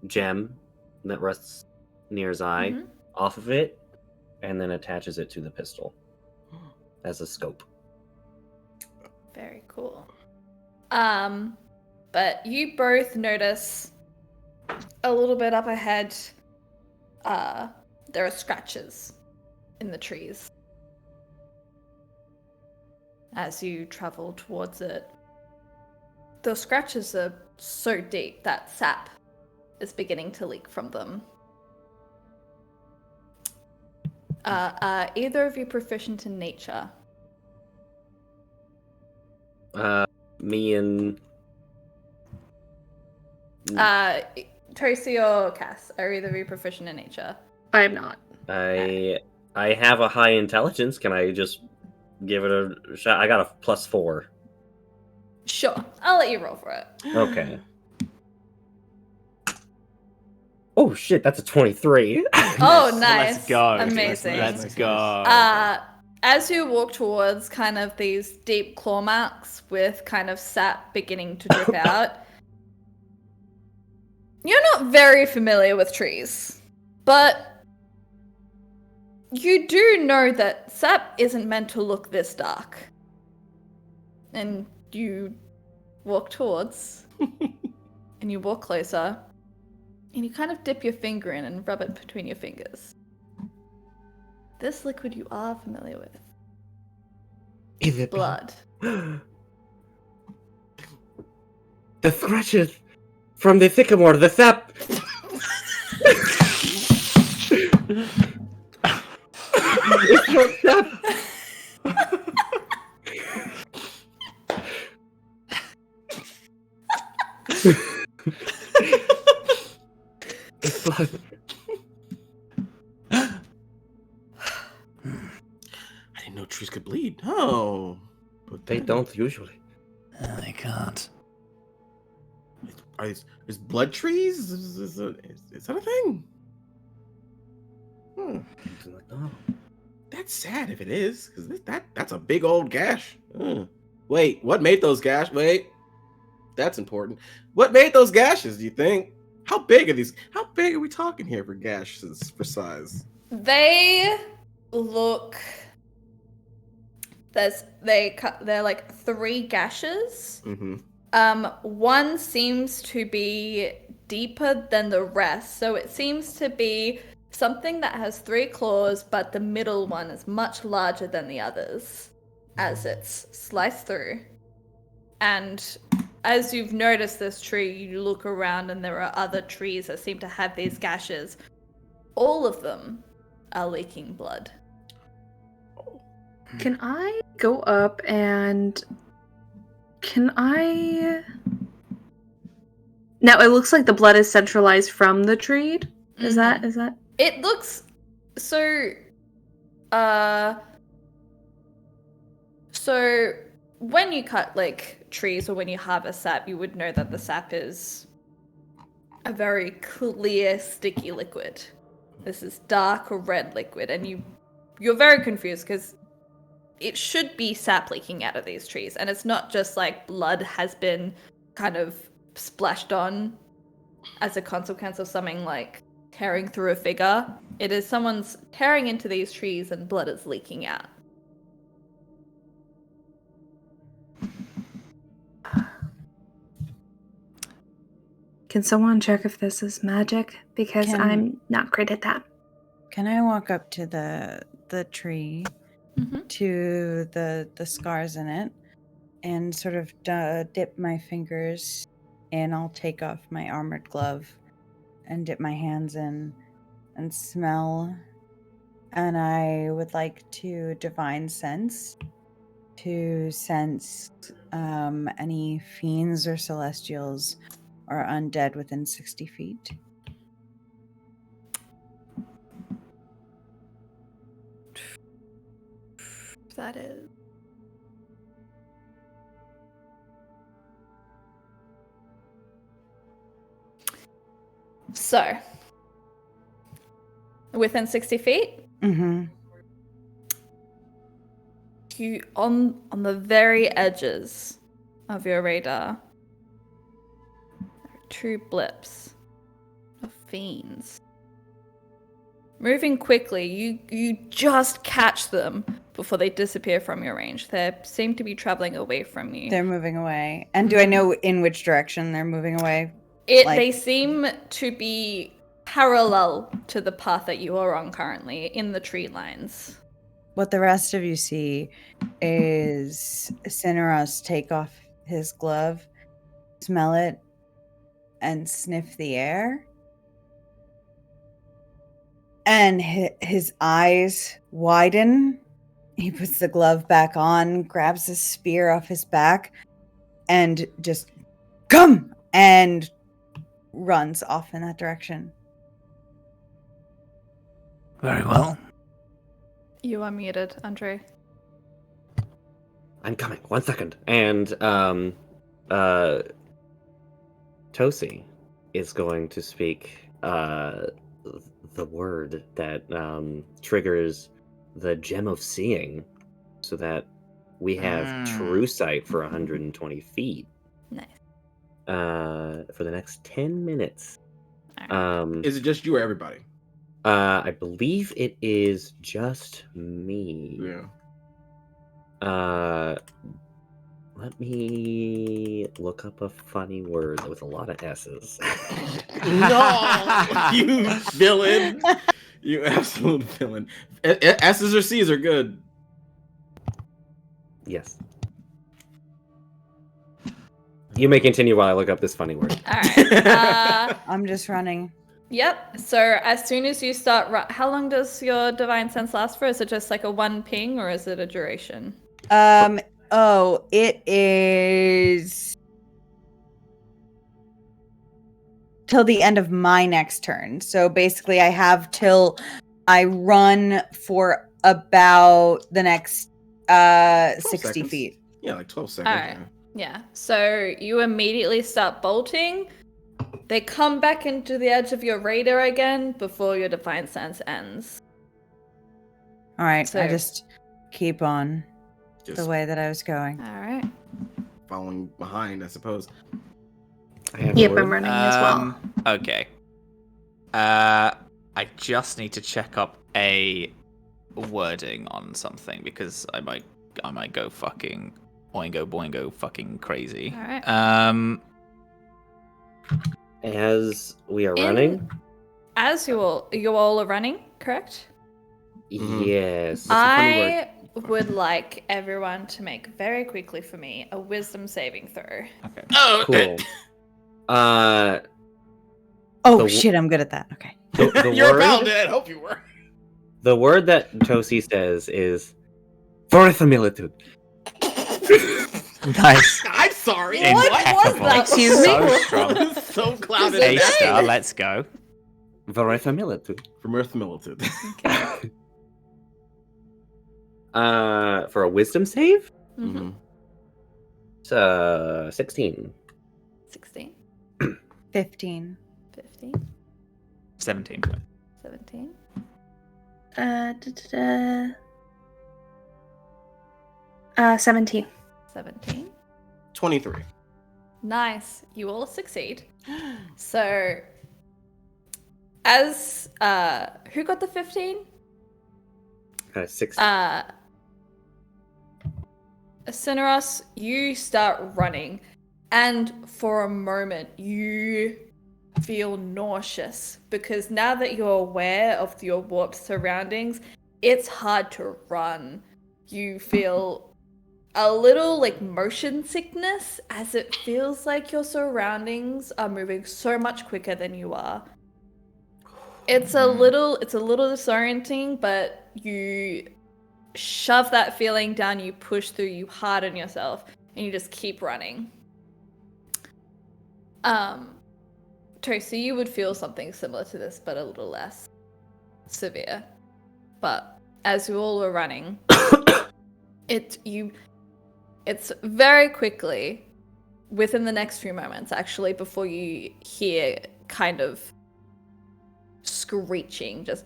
gem that rests near his eye Mhm. off of it, and then attaches it to the pistol as a scope. Very cool. But you both notice a little bit up ahead, there are scratches in the trees. As you travel towards it, the scratches are so deep that sap is beginning to leak from them. Are either of you proficient in nature? Me and Tracy or Cass, are either of you proficient in nature? I am not. I have a high intelligence. Can I just give it a shot? I got a +4. Sure, I'll let you roll for it. Okay. Oh shit, that's a 23. Oh, Yes, nice. Let's go. Amazing. Let's go. As you walk towards kind of these deep claw marks with kind of sap beginning to drip out, you're not very familiar with trees, but you do know that sap isn't meant to look this dark. And you walk towards, and you walk closer, and you kind of dip your finger in and rub it between your fingers. This liquid you are familiar with. Is it Blood. The scratches from the sycamore, the sap. It's not sap. It's blood. I didn't know trees could bleed. Oh. But They don't usually. They can't. Is blood trees? Is that a thing? That's sad if it is, because that's a big old gash. Wait, what made those gashes? Wait, that's important. What made those gashes, do you think? How big are these? How big are we talking here for gashes, for size? They look... They're like 3 gashes. Mm-hmm. One seems to be deeper than the rest, so it seems to be something that has 3 claws, but the middle one is much larger than the others as it's sliced through. And as you've noticed this tree, you look around and there are other trees that seem to have these gashes. All of them are leaking blood. Can I go up and can I... Now it looks like the blood is centralized from the tree. Is that? It looks so so when you cut like trees or when you harvest sap, you would know that the sap is a very clear, sticky liquid. This is dark or red liquid, and you're very confused because it should be sap leaking out of these trees, and it's not just like blood has been kind of splashed on as a consequence of something like tearing through a figure. It is someone's tearing into these trees and blood is leaking out. Can someone check if this is magic? Because Can- I'm not great at that. Can I walk up to the tree, to the scars in it, and sort of dip my fingers in? I'll take off my armored glove and dip my hands in and smell. And I would like to divine sense to sense any fiends or celestials or undead within 60 feet. That is So, within 60 feet, Mm-hmm. you on the very edges of your radar, there are 2 blips of fiends. Moving quickly, you just catch them before they disappear from your range. They seem to be traveling away from you. They're moving away. And do I know in which direction they're moving away? They seem to be parallel to the path that you are on currently, in the tree lines. What the rest of you see is Cineros take off his glove, smell it, and sniff the air. And his eyes widen. He puts the glove back on, grabs the spear off his back, and just come and runs off in that direction. Very well. You are muted, Andre. I'm coming. 1 second. And Tosi is going to speak the word that triggers the gem of seeing, so that we have true sight for 120 feet. Nice. For the next 10 minutes. Is it just you or everybody? I believe it is just me. Yeah. Let me look up a funny word with a lot of S's. No, you villain! You absolute villain. S's or C's are good. Yes. You may continue while I look up this funny word. All right. I'm just running. Yep. So as soon as you start, how long does your divine sense last for? Is it just like a 1 ping, or is it a duration? Oh, it is till the end of my next turn. So basically I have till I run for about the next 60 seconds. feet. Yeah, like 12 seconds. All right. Yeah. So you immediately start bolting. They come back into the edge of your radar again before your divine sense ends. All right, So- I just keep on Just the way that I was going. All right. following behind, I suppose. I have a Yep, word. I'm running as well. Okay. I just need to check up a wording on something because I might go fucking oingo boingo fucking crazy. All right. As we are running? As you all are running, correct? Mhm. Yes. What's the funny I would like everyone to make very quickly for me a wisdom saving throw. Okay. Oh, Cool. Oh The- shit, I'm good at that. Okay. The you're word, about it. I hope you were. The word that Tosi says is verisimilitude. Nice. I'm sorry. What was that? Excuse me? So strong. So clouded. A in star, that. let's go. Verisimilitude. From Earth Militude. For a wisdom save? Mm-hmm. It's 16. 16, 15. 15, 17. 17. 17. 17. 23. Nice. You all succeed. So, as who got the 15? 16. Cineros, you start running, and for a moment you feel nauseous because now that you're aware of your warped surroundings, it's hard to run. You feel a little like motion sickness as it feels like your surroundings are moving so much quicker than you are. It's a little disorienting, but you shove that feeling down, you push through, you harden yourself, and you just keep running. Tosi, you would feel something similar to this, but a little less severe. But as you all are running, it's very quickly, within the next few moments, actually, before you hear kind of screeching, just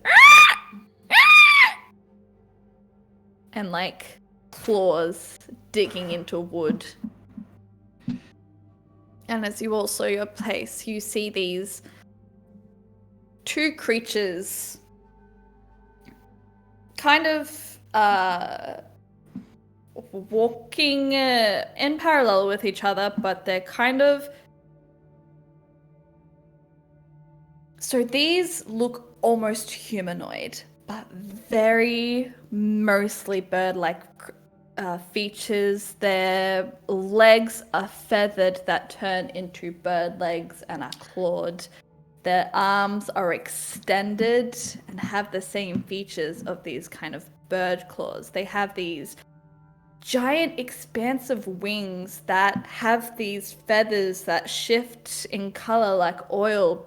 and like claws digging into wood. And as you all saw your place, you see these two creatures kind of walking in parallel with each other, but they're kind of... So these look almost humanoid, but very mostly bird-like features. Their legs are feathered that turn into bird legs and are clawed. Their arms are extended and have the same features of these kind of bird claws. They have these giant expansive wings that have these feathers that shift in color like oil,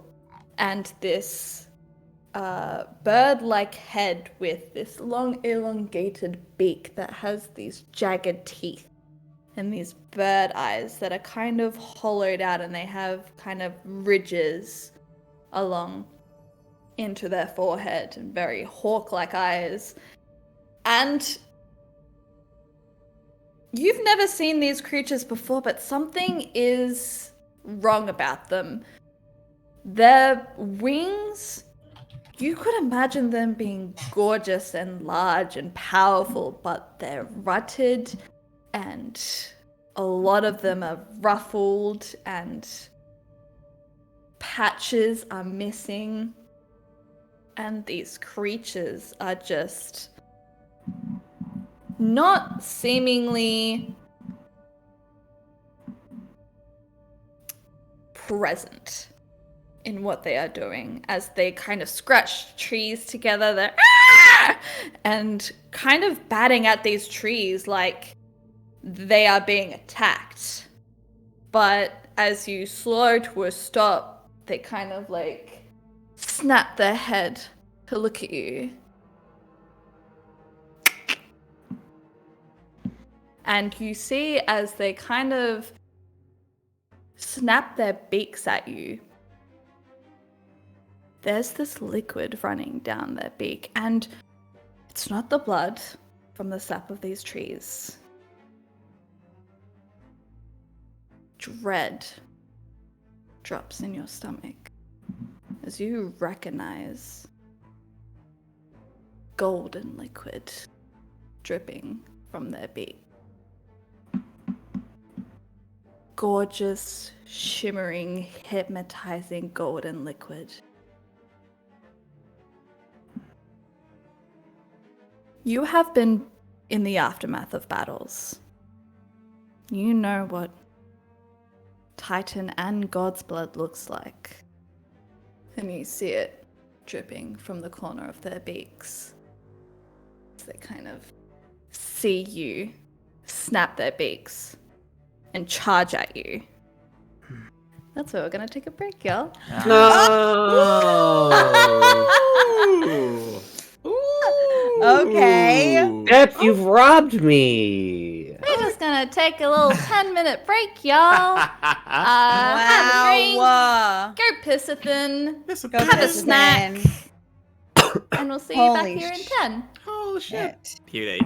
and this bird-like head with this long elongated beak that has these jagged teeth and these bird eyes that are kind of hollowed out, and they have kind of ridges along into their forehead and very hawk-like eyes. And you've never seen these creatures before, but something is wrong about them. Their wings, you could imagine them being gorgeous and large and powerful, but they're rutted and a lot of them are ruffled and patches are missing. And these creatures are just not seemingly present in what they are doing, as they kind of scratch trees together. They're and kind of batting at these trees like they are being attacked. But as you slow to a stop, they kind of like snap their head to look at you. And you see as they kind of snap their beaks at you, there's this liquid running down their beak, and it's not the blood from the sap of these trees. Dread drops in your stomach as you recognize golden liquid dripping from their beak. Gorgeous, shimmering, hypnotizing golden liquid. You have been in the aftermath of battles. You know what Titan and God's blood looks like. And you see it dripping from the corner of their beaks. As they kind of see you snap their beaks and charge at you. That's where we're gonna take a break, y'all. No. Okay. Pep, you've robbed me. We're just gonna take a little 10-minute break, y'all. Have a drink, Wow. go pissathin, Go have a pissathin. snack, and we'll see you back Holy here in 10. Oh shit. Shit. Beauty.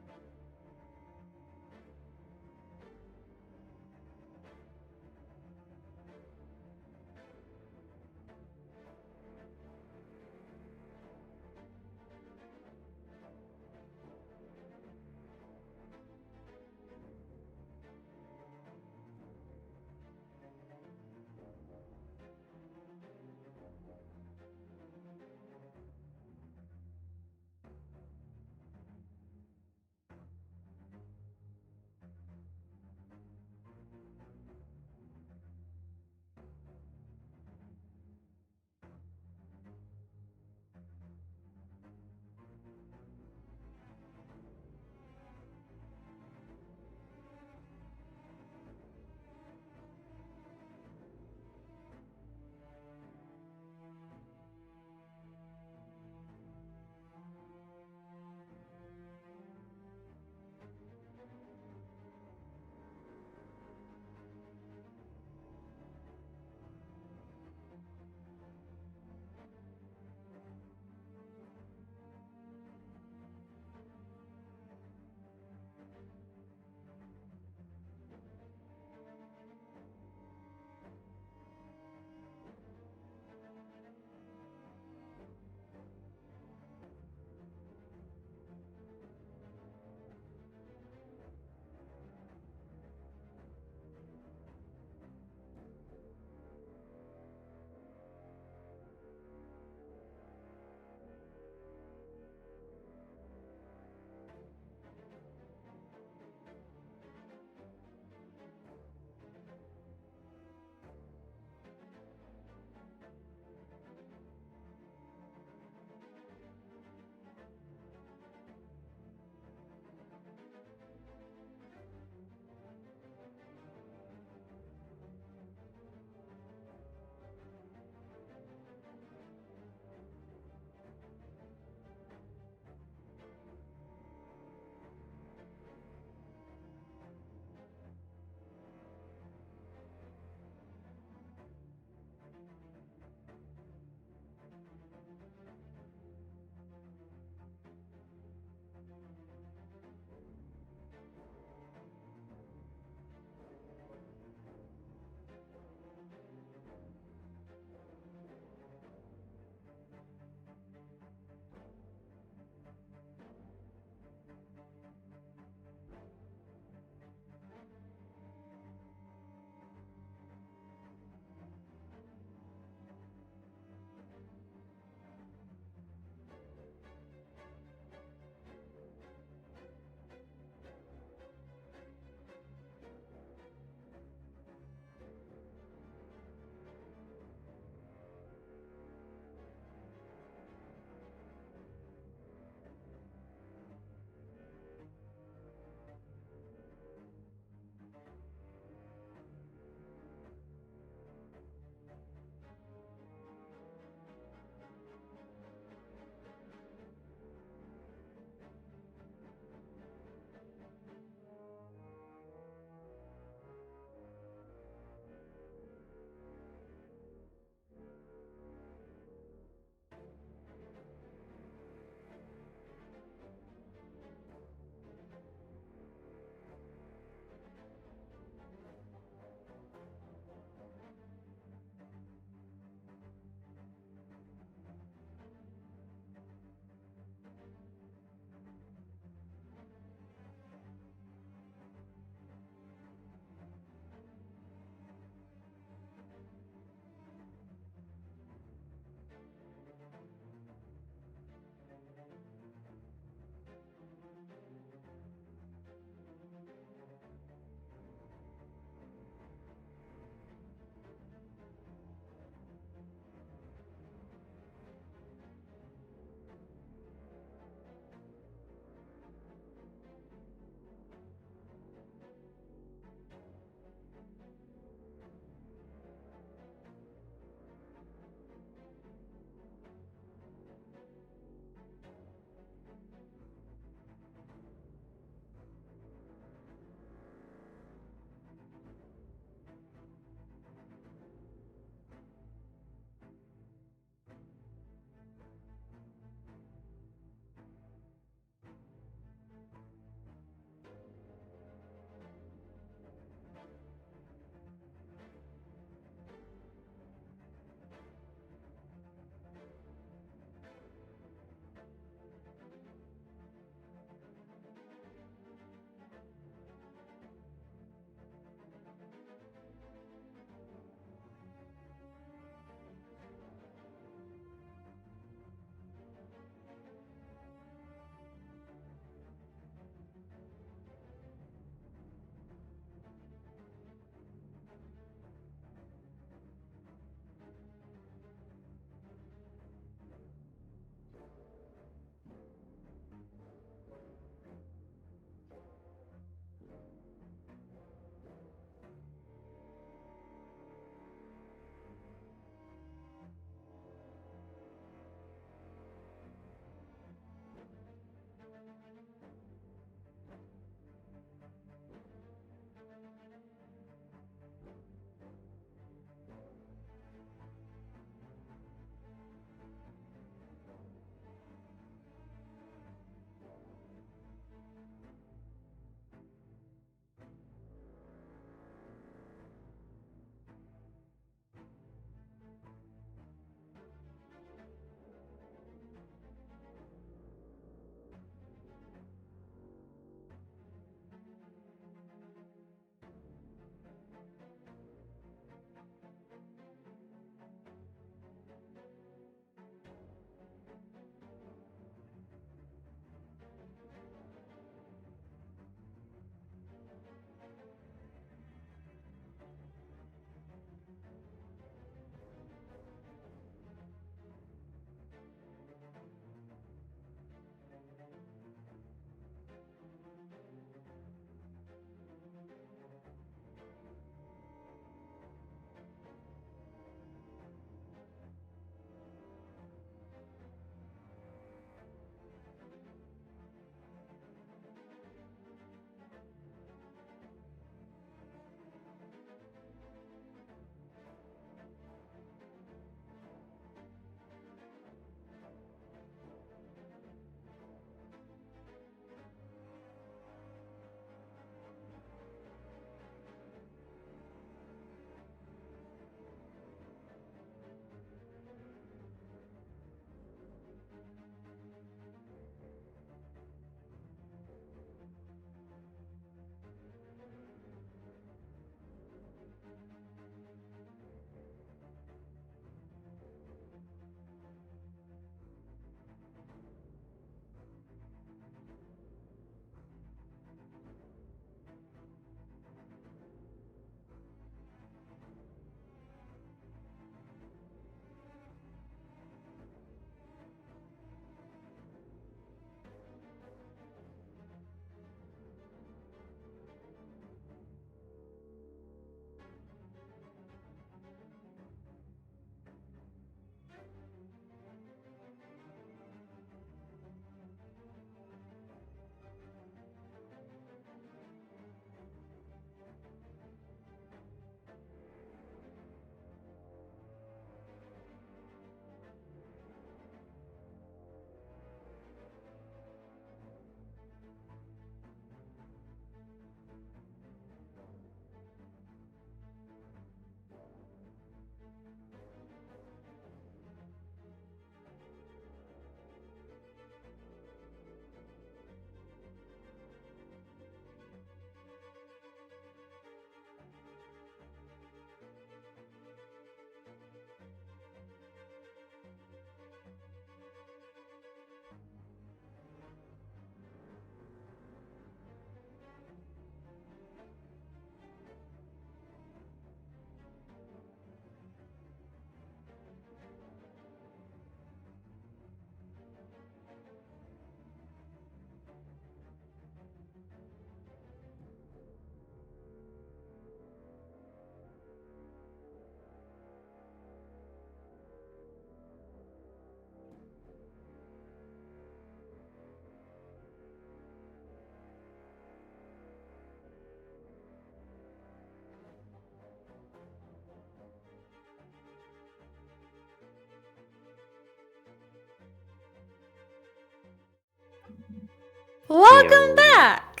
Welcome back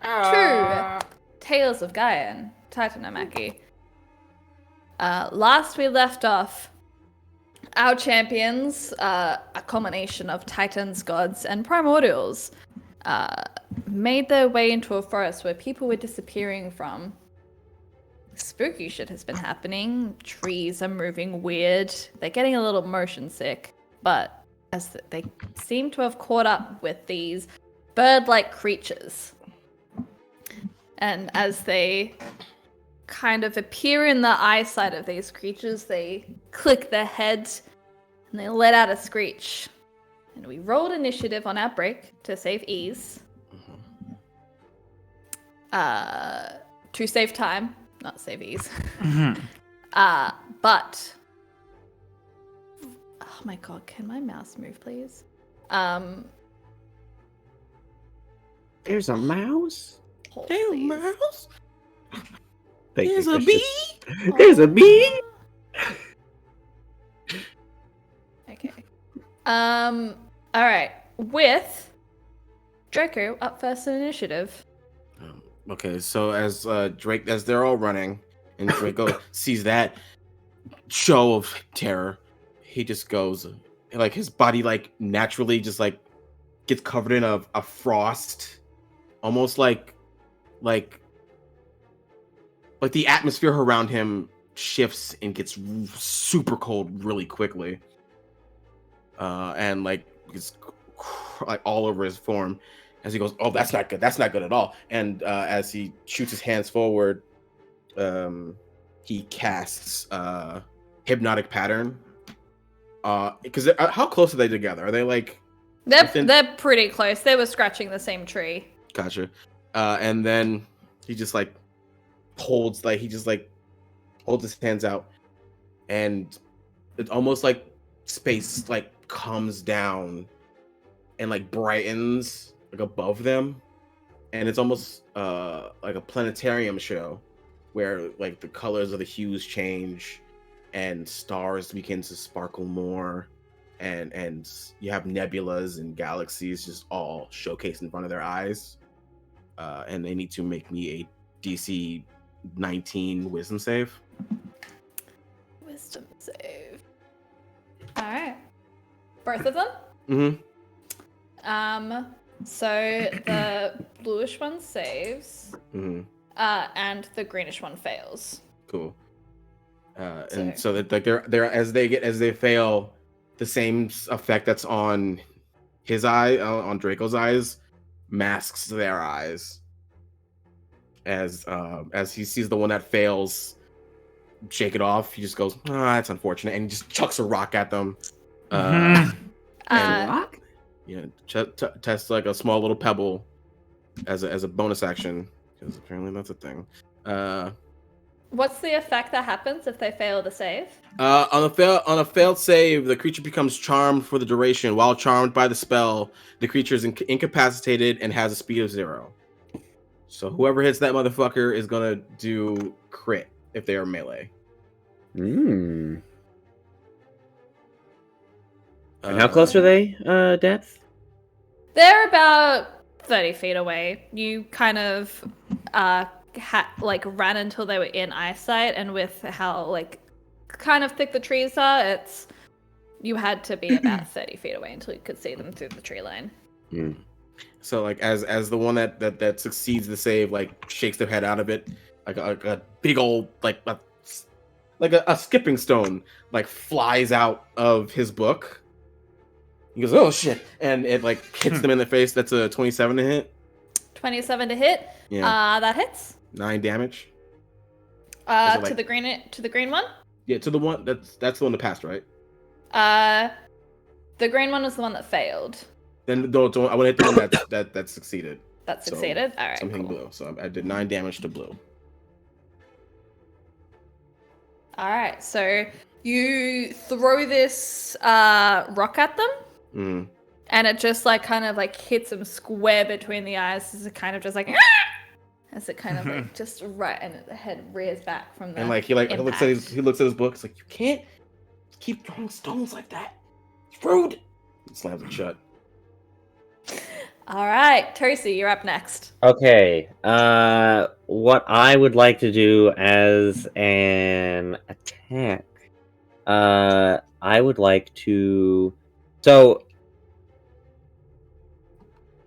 to Tales of Gaen, Titanomachy. Last we left off, our champions, a combination of titans, gods, and primordials, made their way into a forest where people were disappearing from. Spooky shit has been happening. Trees are moving weird. They're getting a little motion sick, but as they seem to have caught up with these bird-like creatures. And as they kind of appear in the eyesight of these creatures, they click their heads and they let out a screech. And we rolled initiative on our break to save ease. To save time, not save ease. But oh my god, can my mouse move, please? There's a mouse? Hold, Damn, please. mouse. Thank There's you, a Christian. bee. There's a bee! Okay. Alright. With Draco up first in initiative. Okay, so as they're all running, and Draco sees that show of terror, he just goes, like his body like naturally just like gets covered in a frost, almost like the atmosphere around him shifts and gets super cold really quickly, and like it's like all over his form. As he goes, oh, that's not good. That's not good at all. And as he shoots his hands forward, he casts hypnotic pattern. Because how close are they together? Are they like? They're pretty close. They were scratching the same tree. Gotcha. And then he just like holds his hands out, and it's almost like space like comes down and like brightens like above them, and it's almost like a planetarium show where like the colors of the hues change and stars begin to sparkle more, and you have nebulas and galaxies just all showcased in front of their eyes, and they need to make me a DC 19 wisdom save. Wisdom save. Alright. Both of them? Mm-hmm. So the bluish one saves, Mm-hmm. and the greenish one fails. Cool. And so that like they're as they fail, the same effect that's on his eye, on Draco's eyes, masks their eyes. As he sees the one that fails shake it off, he just goes, that's unfortunate, and he just chucks a rock at them. And rock? yeah, test like a small little pebble as a bonus action, because apparently that's a thing. What's the effect that happens if they fail the save? On a failed save, the creature becomes charmed for the duration. While charmed by the spell, the creature is incapacitated and has a speed of 0. So whoever hits that motherfucker is gonna do crit if they are melee. And how close are they, depth? They're about 30 feet away. You kind of ran until they were in eyesight, and with how like kind of thick the trees are, you had to be about 30 feet away until you could see them through the tree line. So like as the one that succeeds the save like shakes their head out of it, like a big old like a skipping stone like flies out of his book. He goes, oh shit, and it like hits them in the face. That's a 27 to hit. 27 to hit. Yeah. That hits. 9 damage. To the green one. Yeah, to the one that's the one that passed, right? The green one was the one that failed. Then don't I want to hit the one that succeeded. That succeeded. All right. Something Cool. blue. So I did 9 damage to blue. All right. So you throw this rock at them. And it just like kind of like hits him square between the eyes. As it kind of just like as it kind of like just right, and the head rears back from the And like he looks at his book. It's like, you can't keep throwing stones like that. It's rude. He slams it shut. All right, Tercy, you're up next. Okay. What I would like to do as an attack, I would like to. So,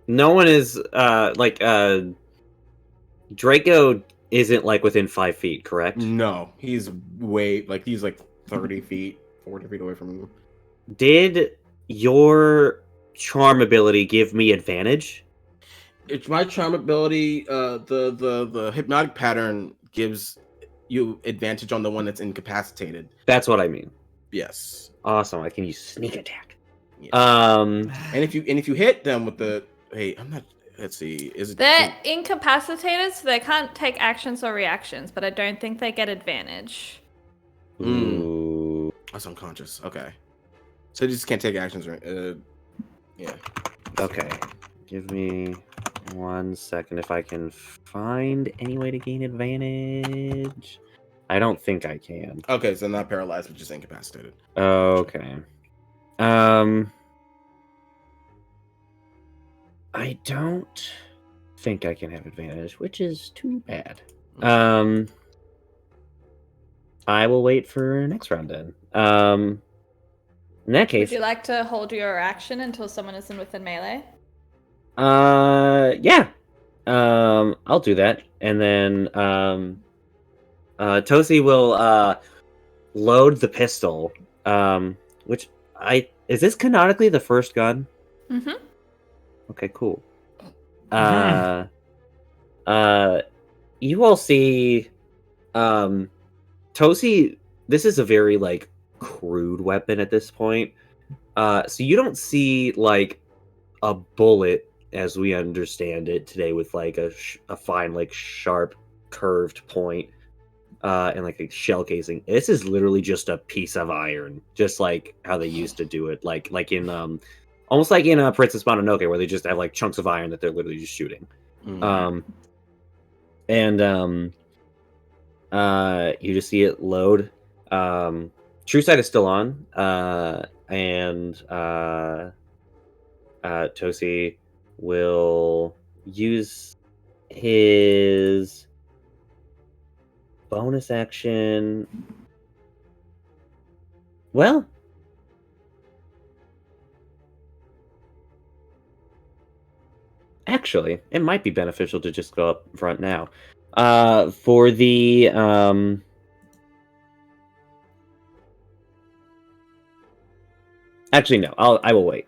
no one is Draco isn't like within 5 feet, correct? No, he's he's like 30 feet, 40 feet away from him. Did your charm ability give me advantage? It's my charm ability. The hypnotic pattern gives you advantage on the one that's incapacitated. That's what I mean. Yes. Awesome. I can use sneak attack. Yes. Um, and if you hit them with the I'm not. Let's see. Is it? They're incapacitated, so they can't take actions or reactions, but I don't think they get advantage. ooh. That's unconscious. Okay. So you just can't take actions, right? Yeah. Okay. Give me 1 second if I can find any way to gain advantage. I don't think I can. Okay, so not paralyzed, but just incapacitated. Okay. I don't think I can have advantage, which is too bad. I will wait for next round then. In that case, Would you like to hold your action until someone isn't within melee? yeah. I'll do that, and then Tosi will load the pistol. Which is this canonically the first gun? Mm-hmm. Okay, cool. You all see, Tosi. This is a very like crude weapon at this point. So you don't see like a bullet as we understand it today with like a fine like sharp curved point and like a shell casing. This is literally just a piece of iron, just like how they used to do it, like in almost like in Princess Mononoke, where they just have like chunks of iron that they're literally just shooting. You just see it load. True Sight is still on, and Tosi will use his bonus action. Well, actually, it might be beneficial to just go up front now. For the actually no, I will wait.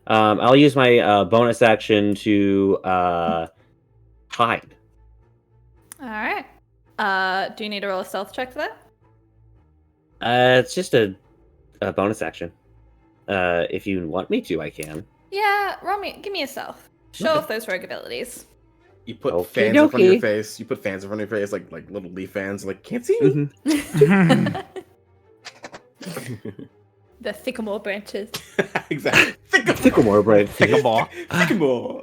I'll use my bonus action to hide. All right. Do you need to roll a stealth check for that? It's just a bonus action. If you want me to, I can. Yeah, give me a stealth. Show off those rogue abilities. You put Okie fans in front of your dokie. face. You put fans in front of your face, like little leaf fans. Like, can't see me. The sycamore branches. Exactly. Sycamore braid. Sycamore. Sycamore.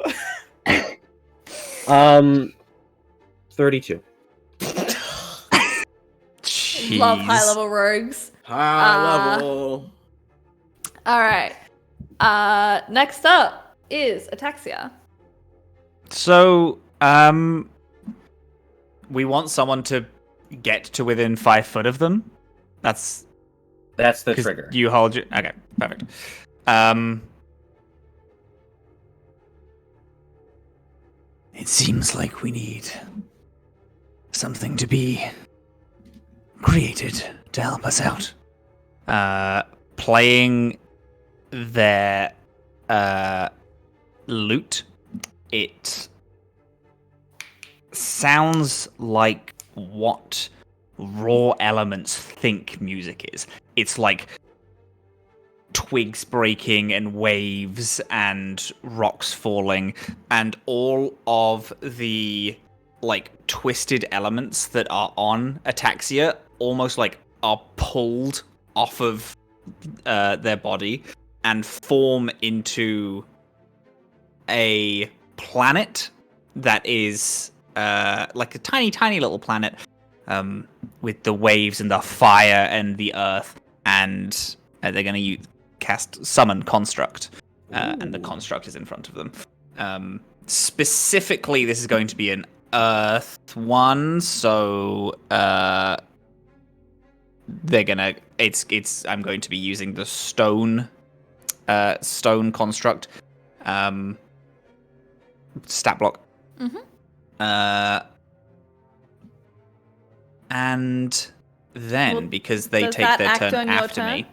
32. Love high level rogues. High level. All right. Next up is Ataxia. So, we want someone to get to within 5 foot of them. That's the 'cause trigger. You hold your... Okay, perfect. It seems like we need something to be created to help us out. Playing their lute, it sounds like what raw elements think music is. It's like twigs breaking and waves and rocks falling, and all of the like twisted elements that are on Ataxia almost like are pulled off of their body and form into a planet that is like a tiny little planet with the waves and the fire and the earth, and they're going to cast summon construct, and the construct is in front of them. Specifically, this is going to be an earth one, so they're gonna. I'm going to be using the stone construct. Stat block. And then because they take their turn after me,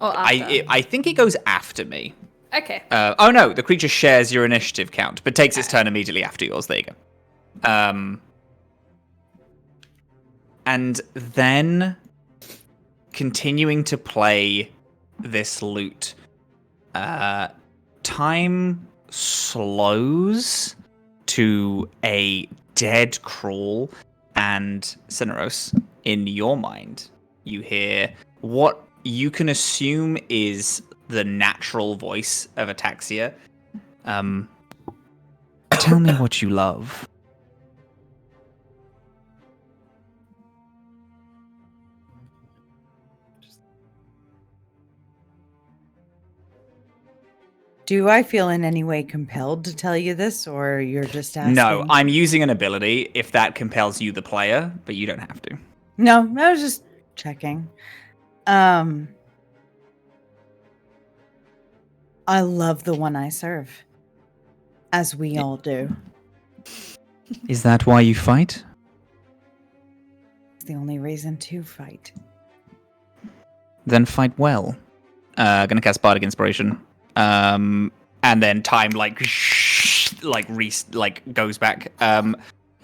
I think it goes after me. Okay. Oh no, the creature shares your initiative count, but takes its turn immediately after yours. There you go. And then continuing to play this lute, time slows to a dead crawl, and Cineros, in your mind, you hear what you can assume is the natural voice of Ataxia. Tell me what you love. Do I feel in any way compelled to tell you this, or you're just asking? No, I'm using an ability if that compels you, the player, but you don't have to. No, I was just checking. I love the one I serve, as we all do. Is that why you fight? It's the only reason to fight. Then fight well. Gonna cast Bardic Inspiration. And then time goes back.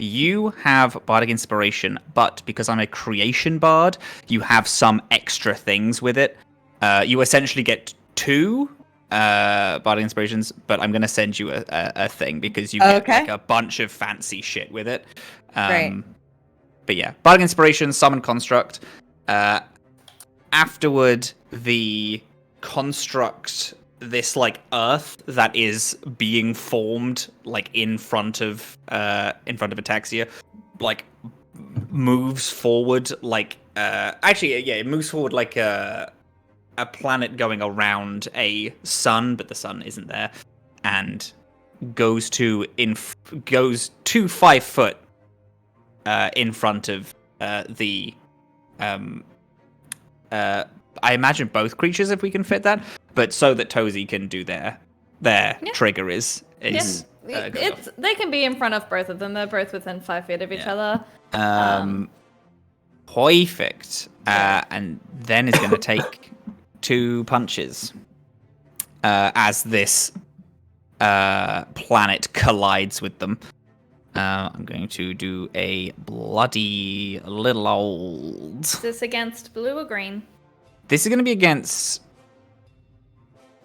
You have Bardic Inspiration, but because I'm a creation bard, you have some extra things with it. You essentially get 2 Bardic Inspirations, but I'm gonna send you a thing because you get like a bunch of fancy shit with it. Right. But yeah, Bardic Inspiration, Summon Construct. Afterward, the construct, this like earth that is being formed like in front of Ataxia, like moves forward like it moves forward like a planet going around a sun, but the sun isn't there, and goes to 5 foot in front of the I imagine both creatures if we can fit that, but so that Tozy can do their trigger is they can be in front of both of them. They're both within 5 feet of each other. Perfect. And then is going to take 2 punches as this planet collides with them. I'm going to do a bloody little old. Is this against blue or green? This is going to be against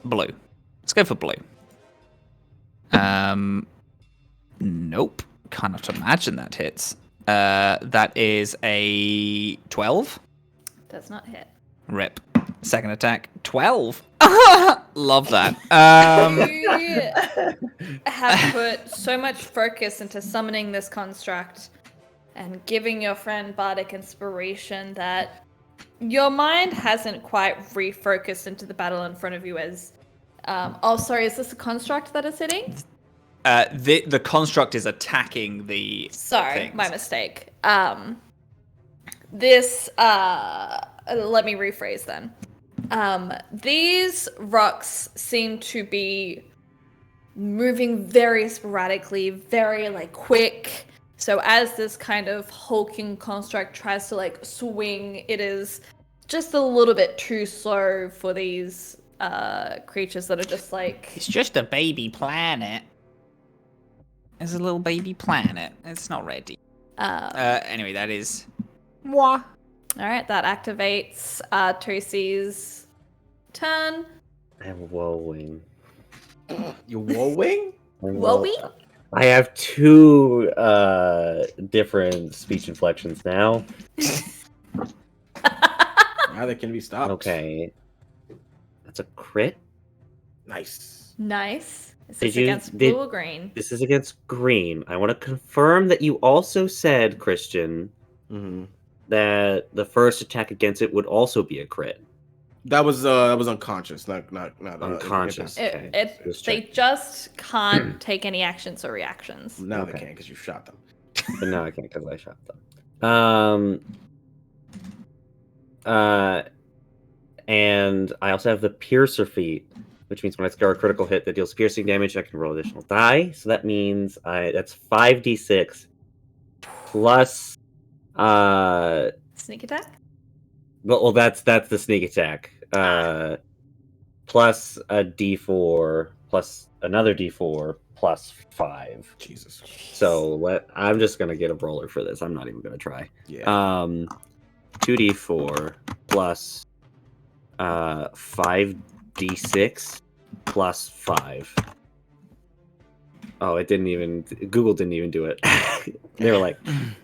blue. Let's go for blue. Nope. Cannot imagine that hits. That is a 12. Does not hit. Rip. Second attack. 12. Love that. You have put so much focus into summoning this construct and giving your friend Bardic Inspiration that your mind hasn't quite refocused into the battle in front of you as... sorry, is this a construct that is hitting? The construct is attacking the things. My mistake. Let me rephrase then. These rocks seem to be moving very sporadically, very quick. So as this kind of hulking construct tries to swing, it is just a little bit too slow for these creatures that are just It's just a baby planet. It's a little baby planet. It's not ready. Anyway, that is... Mwah. Alright, that activates Tosi's turn. I'm woeing. You're woeing? Woey? I have 2 different speech inflections now. Neither can be stopped. Okay. That's a crit? Nice. Nice. Is this against blue or green? This is against green. I want to confirm that you also said, Christian, that the first attack against it would also be a crit. That was unconscious, not Unconscious. incapacitated. Okay. They just can't take any actions or reactions. Now they Okay. can because you shot them. But no, I can't because I shot them. And I also have the Piercer feat, which means when I score a critical hit that deals piercing damage, I can roll additional die. So that means that's 5d6 plus Sneak attack? well that's the sneak attack. Plus a d4 plus another d4 plus 5. Jesus. So I'm just gonna get a roller for this. I'm not even gonna try. Yeah. 2d4 plus 5d6 plus 5. Oh, Google didn't even do it. They were like,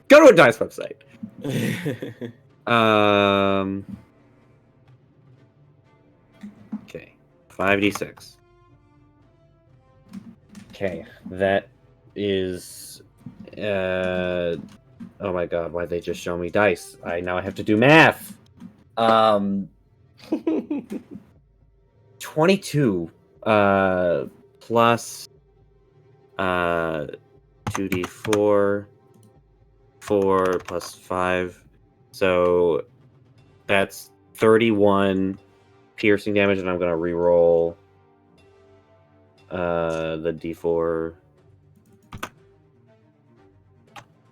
go to a dice website. Okay, 5d6. Okay, that is oh my god, why'd they just show me dice? Now I have to do math. 22 plus 2d4 4 plus 5, so that's 31 piercing damage, and I'm gonna re-roll the d4,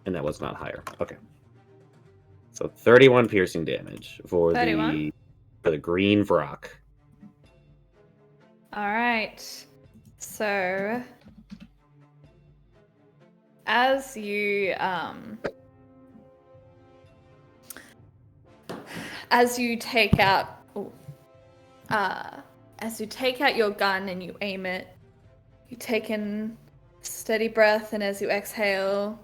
and that was not higher. Okay, so 31 piercing damage for 31? the green Vrock. All right. So as you take out your gun and you aim it, you take in a steady breath, and as you exhale,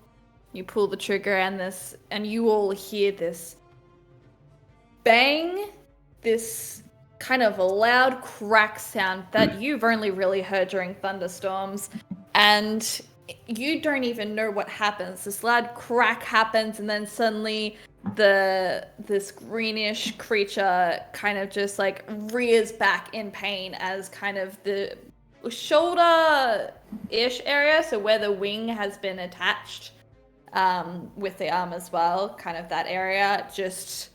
you pull the trigger, and you all hear this bang, this kind of a loud crack sound that you've only really heard during thunderstorms, and you don't even know what happens. This loud crack happens, and then suddenly this greenish creature kind of just like rears back in pain as kind of the shoulder-ish area, so where the wing has been attached with the arm as well, kind of that area just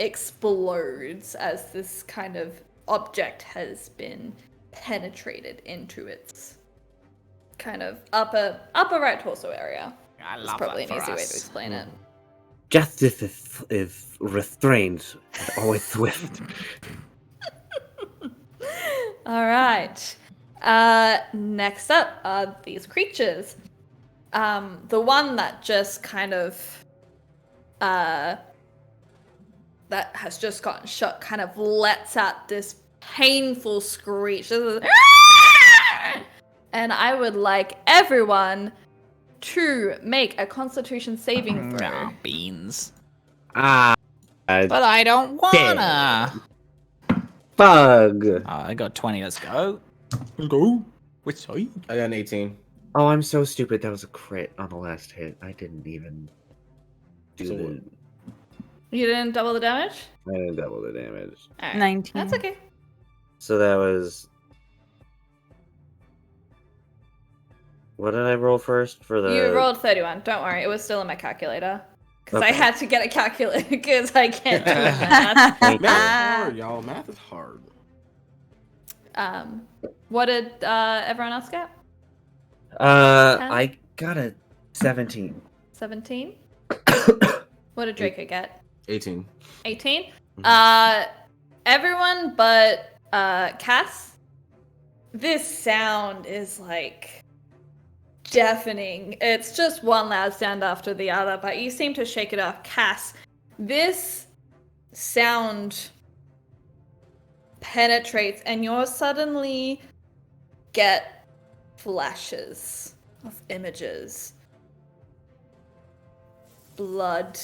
explodes as this kind of object has been penetrated into its kind of upper right torso area. It's probably an easy way to explain it. Justice is restrained and always swift. All right. Next up are these creatures. The one that just kind of that has just gotten shot kind of lets out this painful screech. And I would like everyone to make a Constitution saving throw. Nah, beans. But I don't wanna. Bug. I got 20. Let's go. Let's go. Which side? I got an 18. Oh, I'm so stupid. That was a crit on the last hit. I didn't even do So the. You didn't double the damage? I didn't double the damage. All right. 19. That's okay. So that was. What did I roll first for the? You rolled 31. Don't worry. It was still in my calculator. Because I Okay. had to get a calculator because I can't do math. Thank Math you. is hard, y'all. Math is hard. What did everyone else get? I got a 17. 17? What did Draco get? 18. 18? Mhm. Everyone but Cass. This sound is like deafening. It's just one loud sound after the other, but you seem to shake it off. Cass, this sound penetrates and you suddenly get flashes of images. Blood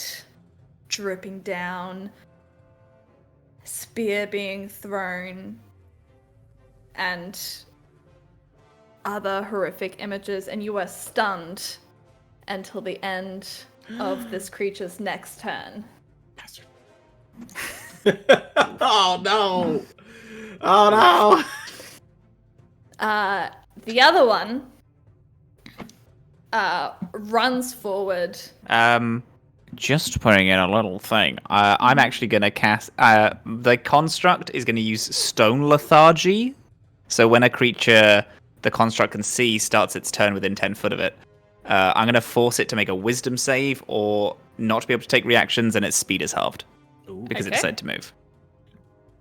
dripping down, spear being thrown, and other horrific images, and you are stunned until the end of this creature's next turn. Bastard. Oh no! Oh no! The other one runs forward. Just putting in a little thing. I'm actually going to cast. The construct is going to use stone lethargy. So when a creature the construct can see starts its turn within 10 foot of it, I'm going to force it to make a wisdom save or not to be able to take reactions, and its speed is halved because it decided to move.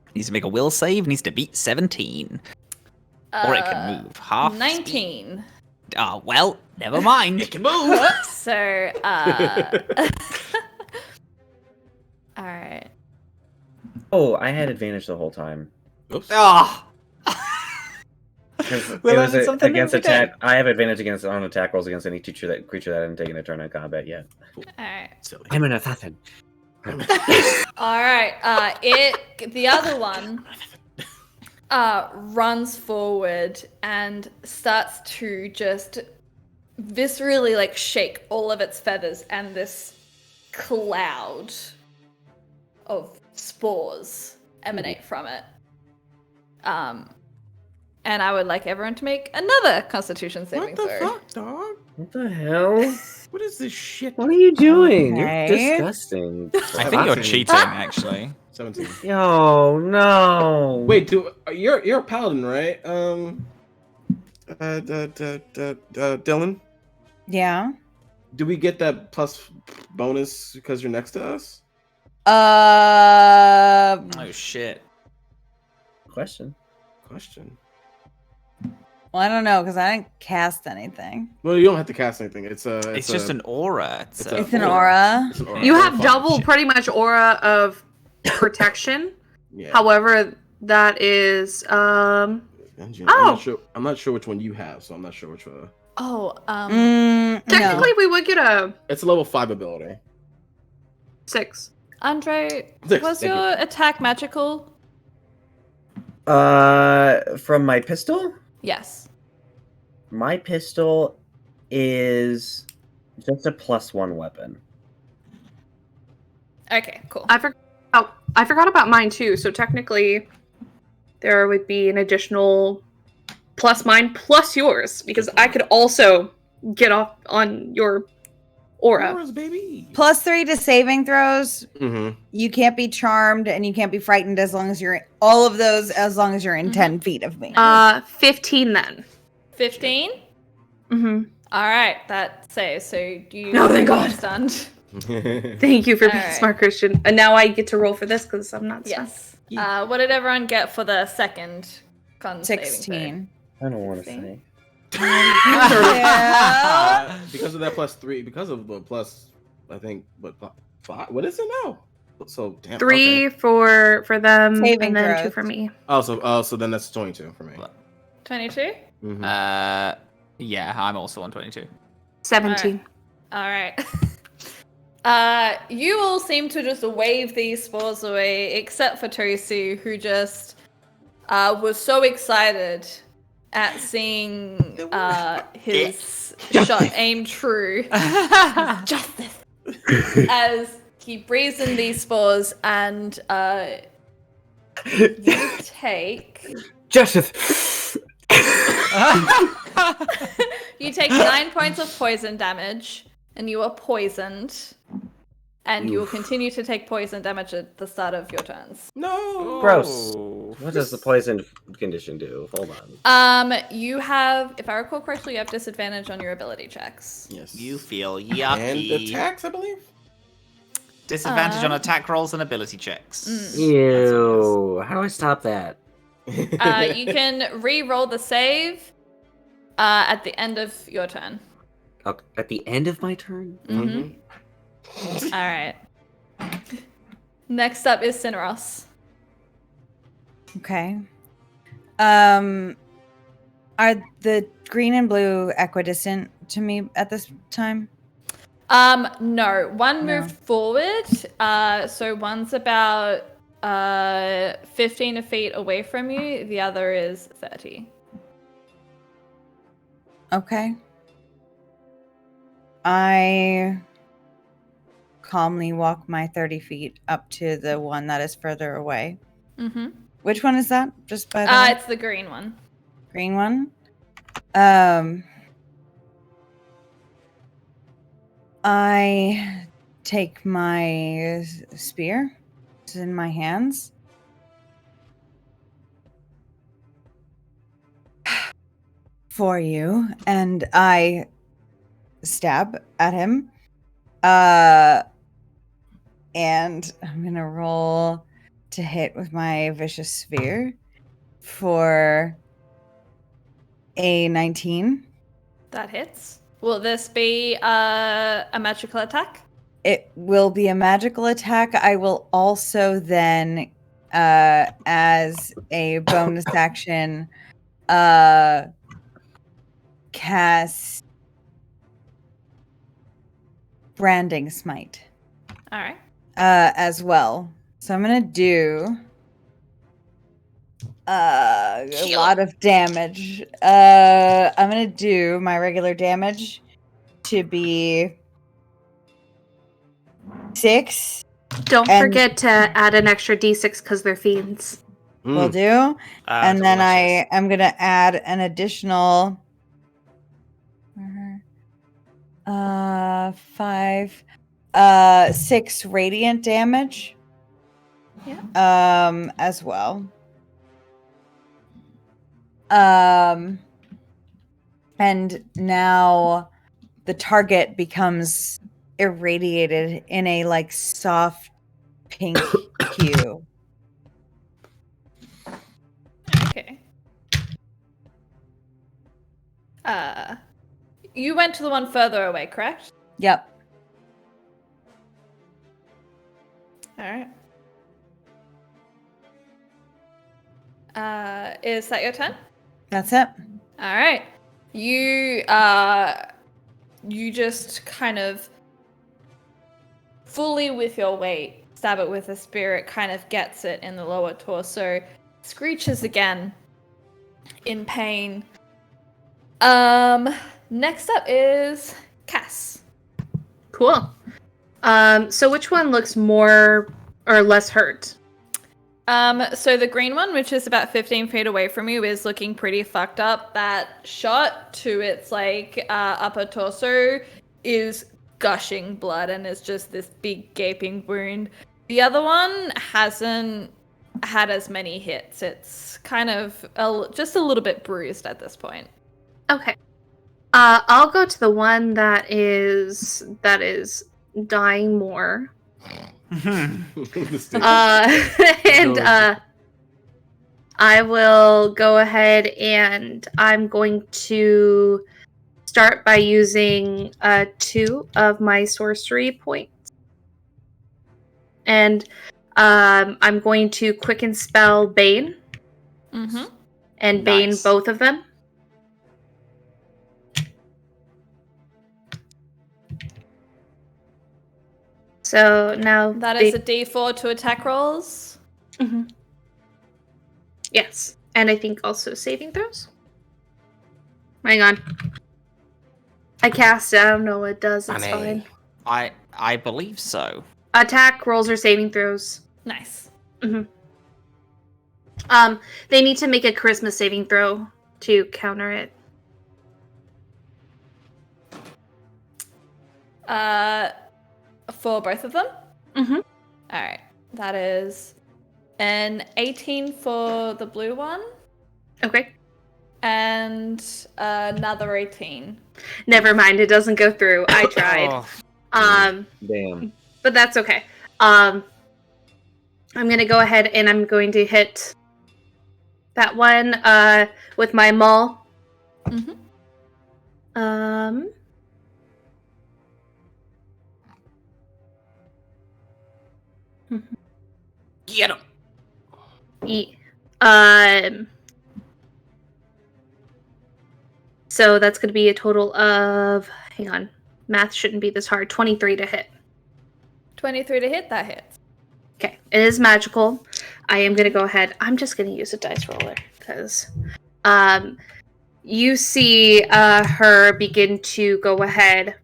It needs to make a will save, needs to beat 17. Or it can move half 19. Oh, well, never mind. It can move. So, all right. Oh, I had advantage the whole time. Oops. Oh. It We're was learning something against every day. attack. I have advantage against on attack rolls against any creature that hasn't taken a turn in combat yet. All right. Silly. I'm an assassin. All right. The other one runs forward and starts to just viscerally like shake all of its feathers, and this cloud of spores emanate from it. And I would like everyone to make another Constitution saving What the throw. fuck, dog? What the hell? What is this shit? What are you doing? Okay. You're disgusting. I think you're 17. cheating, actually. 17. Yo, no. Wait, you're a paladin, right? Dylan, Yeah. do we get that plus bonus because you're next to us? Uh, Oh, shit. Question. well, I don't know because I didn't cast anything. Well, you don't have to cast anything. It's just an aura. it's It's an aura. It's an aura. You have Fine. double, pretty much, aura of protection. Yeah. However, that is I'm not sure which one you have, so I'm not sure which one. Oh, technically we would get a It's a level 5 ability. 6. Andre, Six, was thank your attack magical? From my pistol? Yes. My pistol is just a +1 weapon. Okay, cool. I forgot about mine too. So technically, there would be an additional plus mine plus yours because I could also get off on your aura. Auras, baby. +3 to saving throws. Mm-hmm. You can't be charmed and you can't be frightened as long as you're all of those as long as you're in 10 feet of me. 15 then. 15? Mm-hmm. All right, that saves. So do you No, thank God. stunned? Thank you for being Alright. smart, Christian. And now I get to roll for this because I'm not smart. Yes. What did everyone get for the second con saving 16. I don't want to say. Yeah. Because of that +3, because of the plus, I think, but 5. What is it now? So damn. 3 Okay. for them, Saving and then 2 throws. for me. So then that's 22 for me. 22? Mhm. Yeah, I'm also on 22. 17. All right. You all seem to just wave these spores away, except for Tosu, who just was so excited at seeing his shot aim true. Justice! As he breathes in these spores, and you take Justice! you take 9 points of poison damage, and you are poisoned. And you will continue to take poison damage at the start of your turns. No. Gross. What does the poison condition do? Hold on. You have, if I recall correctly, you have disadvantage on your ability checks. Yes. You feel and yucky. attacks, I believe. Disadvantage on attack rolls and ability checks. Ew. How do I stop that? You can re-roll the save at the end of your turn. At the end of my turn? Mm-hmm. All right. Next up is Cineros. Okay. Are the green and blue equidistant to me at this time? No. One moved forward. So one's about 15 feet away from you. The other is 30. Okay. I calmly walk my 30 feet up to the one that is further away. Mm-hmm. Which one is that? Just by the way? It's the green one. Green one? I take my spear. It's in my hands. For you, and I stab at him. And I'm gonna roll to hit with my vicious spear for a 19. That hits. Will this be a magical attack? It will be a magical attack. I will also then, as a bonus action, cast Branding Smite. All right. As well. So I'm gonna do a lot of damage. I'm gonna do my regular damage to be 6. Don't And- forget to add an extra d6 because they're fiends. Will do. And then I am gonna add an additional 5, 6 radiant damage. Yeah. As well. And now the target becomes irradiated in a like soft pink hue. Okay. You went to the one further away, correct? Yep. All right. Is that your turn? That's it. All right. You just kind of fully with your weight stab it with a spear. It kind of gets it in the lower torso, screeches again in pain. Next up is Cass. Cool. So which one looks more or less hurt? So the green one, which is about 15 feet away from you, is looking pretty fucked up. That shot to its upper torso is gushing blood and is just this big gaping wound. The other one hasn't had as many hits. It's kind of just a little bit bruised at this point. Okay. I'll go to the one that is dying more. And I will go ahead and I'm going to start by using 2 of my sorcery points. And I'm going to quicken spell Bane. Mm-hmm. And Bane Nice. both of them. So now That is a D4 to attack rolls. Mm-hmm. Yes, and I think also saving throws. Hang on. I cast it. I don't know what it does. It's fine. I believe so. Attack rolls or saving throws. Nice. Mm-hmm. They need to make a charisma saving throw to counter it. For both of them? Mm-hmm. All right. That is an 18 for the blue one Okay. and another 18. Never mind. It doesn't go through. I tried. Damn. But that's okay. I'm gonna go ahead and I'm going to hit that one with my maul. Mm-hmm. Get him. So that's going to be a total of, hang on, math shouldn't be this hard, 23 to hit. 23 to hit, that hits. Okay, it is magical. I am going to go ahead, I'm just going to use a dice roller, because you see her begin to go ahead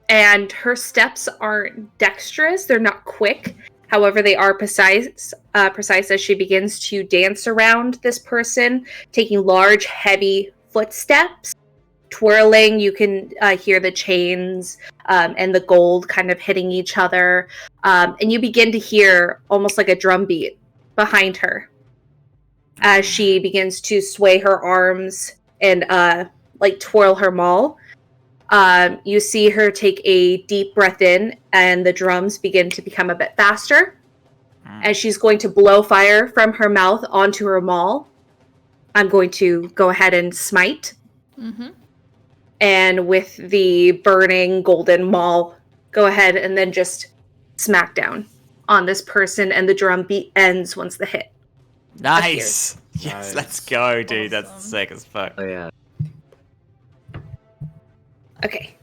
and her steps aren't dexterous. They're not quick. However, they are precise as she begins to dance around this person, taking large, heavy footsteps, twirling. You can hear the chains and the gold kind of hitting each other. And you begin to hear almost like a drum beat behind her as she begins to sway her arms and like twirl her maul. You see her take a deep breath in, and the drums begin to become a bit faster. And she's going to blow fire from her mouth onto her maul. I'm going to go ahead and smite. Mm-hmm. And with the burning golden maul, go ahead and then just smack down on this person, and the drum beat ends once the hit. Nice. appears. Yes, Nice. let's go, dude. That's Awesome. sick as fuck. Oh yeah. Okay.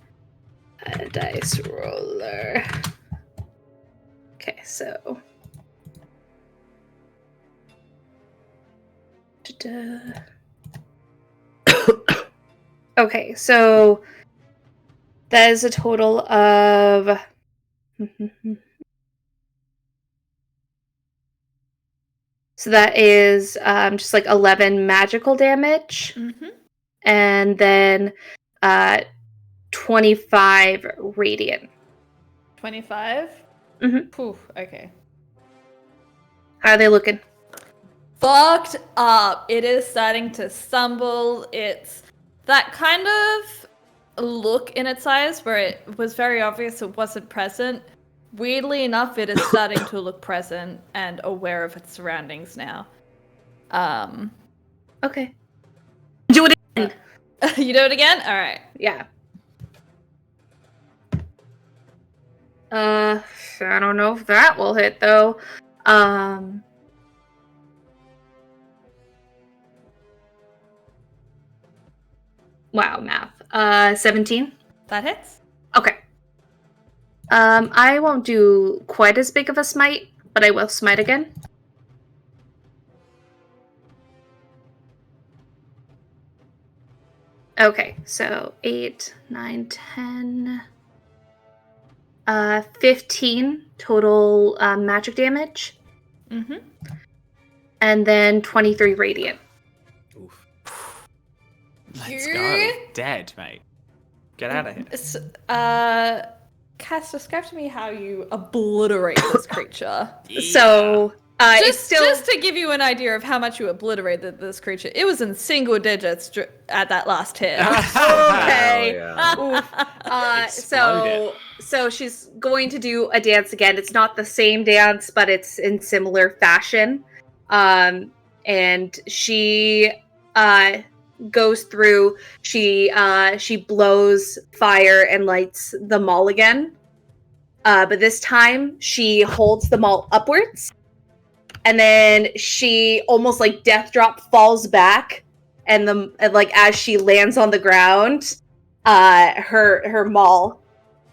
A dice roller. Okay, so. Da-da. Okay, so that is a total of. So that is just like 11 magical damage, Mm-hmm. and then 25 radiant. 25? Mhm. Poof, okay. How are they looking? Fucked up. It is starting to stumble. It's that kind of look in its eyes where it was very obvious it wasn't present. Weirdly enough, it is starting to look present and aware of its surroundings now. Okay. Do it again. You do it again? Alright. Yeah. I don't know if that will hit though. Wow, math. 17. That hits? Okay. I won't do quite as big of a smite, but I will smite again. Okay, so 8, 9, 10, 15 total magic damage, Mm-hmm. and then 23 radiant. Oof. Let's go. Dead, mate. Get out of here. Cass, describe to me how you obliterate this creature. So, it's Just, still... just to give you an idea of how much you obliterated this creature, it was in single digits at that last hit. Okay. Oh, yeah. Oof. Exploded. So she's going to do a dance again. It's not the same dance, but it's in similar fashion. And she goes through. She blows fire and lights the maul again. But this time she holds the maul upwards, and then she almost like death drop falls back, and like as she lands on the ground, her maul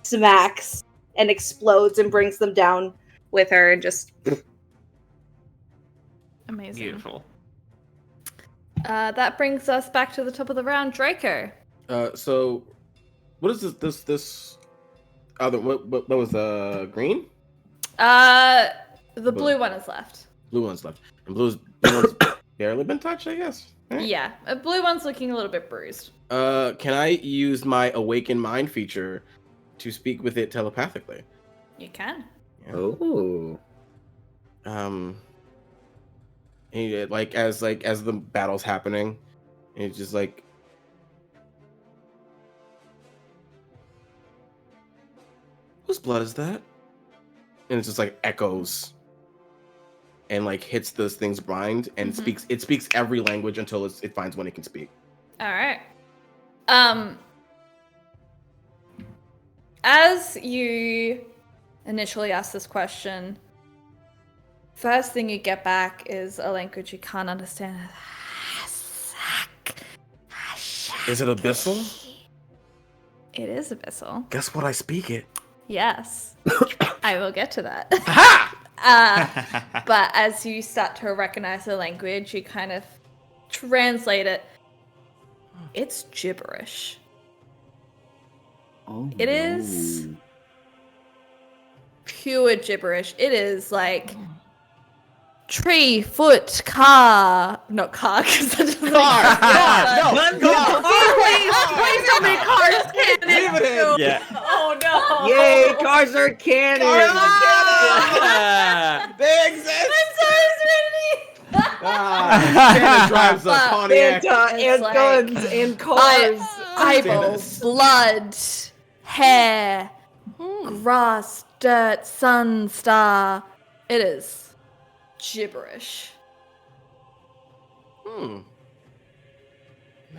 smacks and explodes and brings them down with her, and just Amazing. Beautiful. That brings us back to the top of the round, Draco. So, what is this other? What was green? The blue one is left. Blue one's left, and blue one's barely been touched, I guess. Right? Yeah, blue one's looking a little bit bruised. Can I use my Awaken Mind feature to speak with it telepathically? You can. Oh. And like as the battle's happening, and it's just like, whose blood is that? And it just like echoes and like hits those things blind, and Mhm. it speaks every language until it finds one it can speak. All right. As you initially asked this question, first thing you get back is a language you can't understand. Is it abyssal? It is abyssal. Guess what? I speak it. Yes. I will get to that. But as you start to recognize the language, you kind of translate it. It's gibberish. Oh, It is pure gibberish. It is like tree, foot, car. Not car, because that doesn't make sense. Please don't make cars canon. Leave it in. Yeah. Oh no! Yay, cars are canon! Cars are canon! Yeah. They exist. I'm sorry, Serenity. Shannon drives a Pontiac. And It's like- guns and cars. Eyeballs, blood, hair, grass, dirt, sun, star. It is gibberish. Not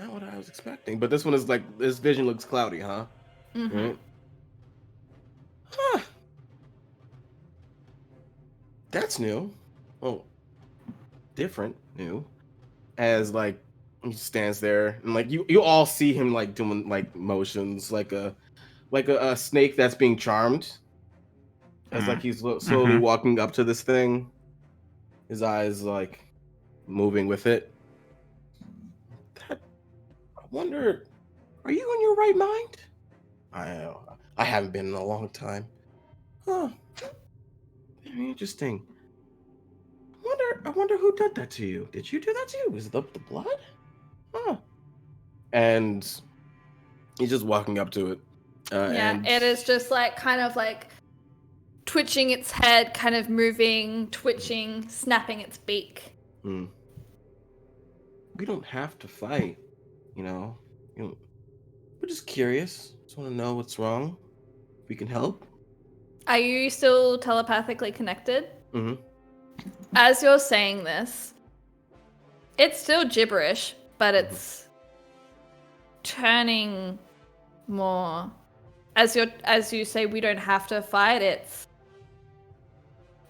what I was expecting. But this one is like, this vision looks cloudy, huh? Mm-hmm. Right? Huh. That's new. Oh, different, new. As like he stands there and like you all see him like doing like motions like a snake that's being charmed. As like he's slowly walking up to this thing. His eyes like moving with it. I wonder, are you in your right mind? I haven't been in a long time. Huh. Very interesting. I wonder who did that to you. Did you do that to you? Was it the blood? Huh. And he's just walking up to it. And it is just like kind of like twitching its head, kind of moving, twitching, snapping its beak. We don't have to fight, you know. We're just curious. Just want to know what's wrong. If we can help. Are you still telepathically connected? Mm-hmm. As you're saying this, it's still gibberish, but it's turning more. As you say, we don't have to fight. It's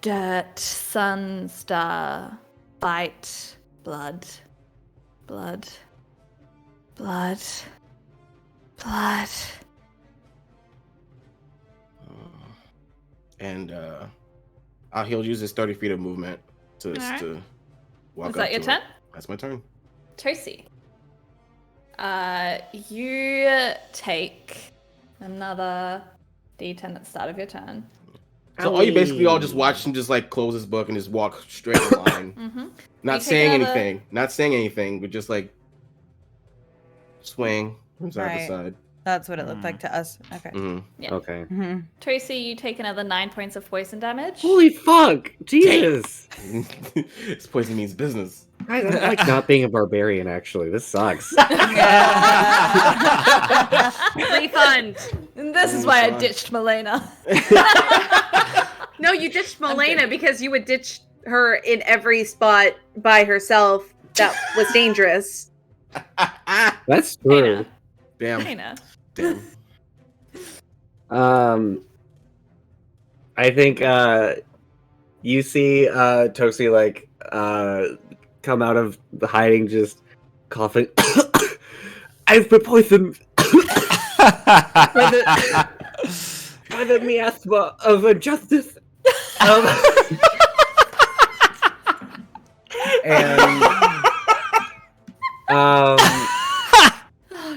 dirt, sun, star, bite, blood, blood, blood, blood. And he'll use his 30 feet of movement to walk Is up that your to turn? it. That's my turn. Tosi. You take another D10 at the start of your turn. So all you basically all just watch him just like close his book and just walk straight in line. Mm-hmm. Not You take saying another- anything. Not saying anything, but just like swing from side Right. to side. That's what it looked like to us. Okay. Mm-hmm. Yeah. Okay. Mm-hmm. Tracy, you take another 9 points of poison damage. Holy fuck! Jesus! This poison means business. Guys, I don't like not being a barbarian, actually. This sucks. Refund. And this is why I Fine. ditched Milena. No, you ditched Milena because you would ditch her in every spot by herself that was dangerous. That's I true. know. Damn. I know. Damn. I think you see Tosi like come out of the hiding, just coughing. I've been poisoned by the miasma of injustice. And Oh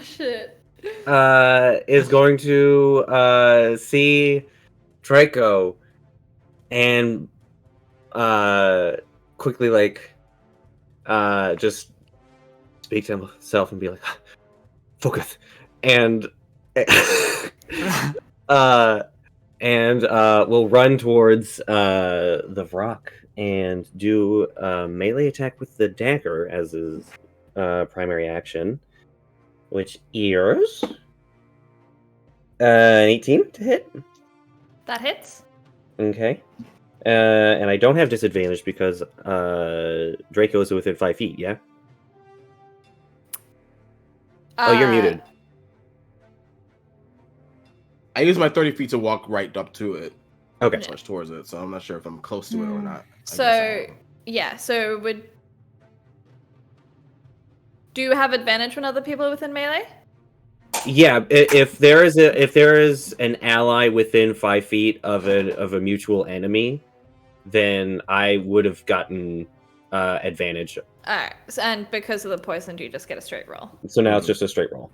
shit. is going to see Draco and quickly like just speak to himself and be like, focus, and we'll run towards the rock and do a melee attack with the dagger as his primary action, which is an 18 to hit. That hits. Okay. And I don't have disadvantage because Draco is within 5 feet, yeah? Oh, you're muted. I use my 30 feet to walk right up to it. Okay. Rush towards it, so I'm not sure if I'm close to it or not. I guess I So am. yeah, so do you have advantage when other people are within melee? Yeah, if there is an ally within 5 feet of a mutual enemy, then I would have gotten advantage. Alright, and because of the poison, do you just get a straight roll? So now it's just a straight roll.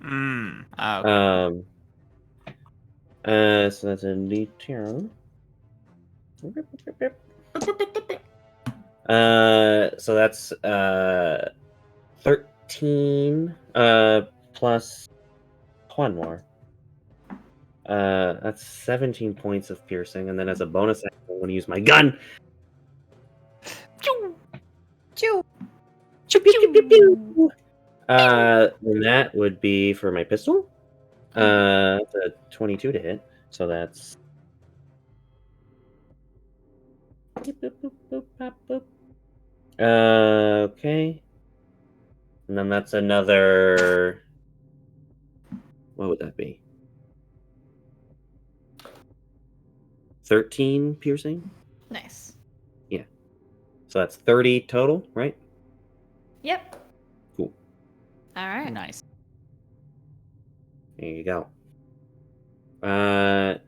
Okay. So that's a D10. So that's 13 plus one more. That's 17 points of piercing, and then as a bonus action, I'm going to use my gun. Choo. Pew, pew, pew, pew, pew. And that would be for my pistol. It's a 22 to hit, so that's. Okay. And then that's another. What would that be? 13 piercing? Nice. Yeah. So that's 30 total, right? Yep. Cool. All right. Nice. There you go. And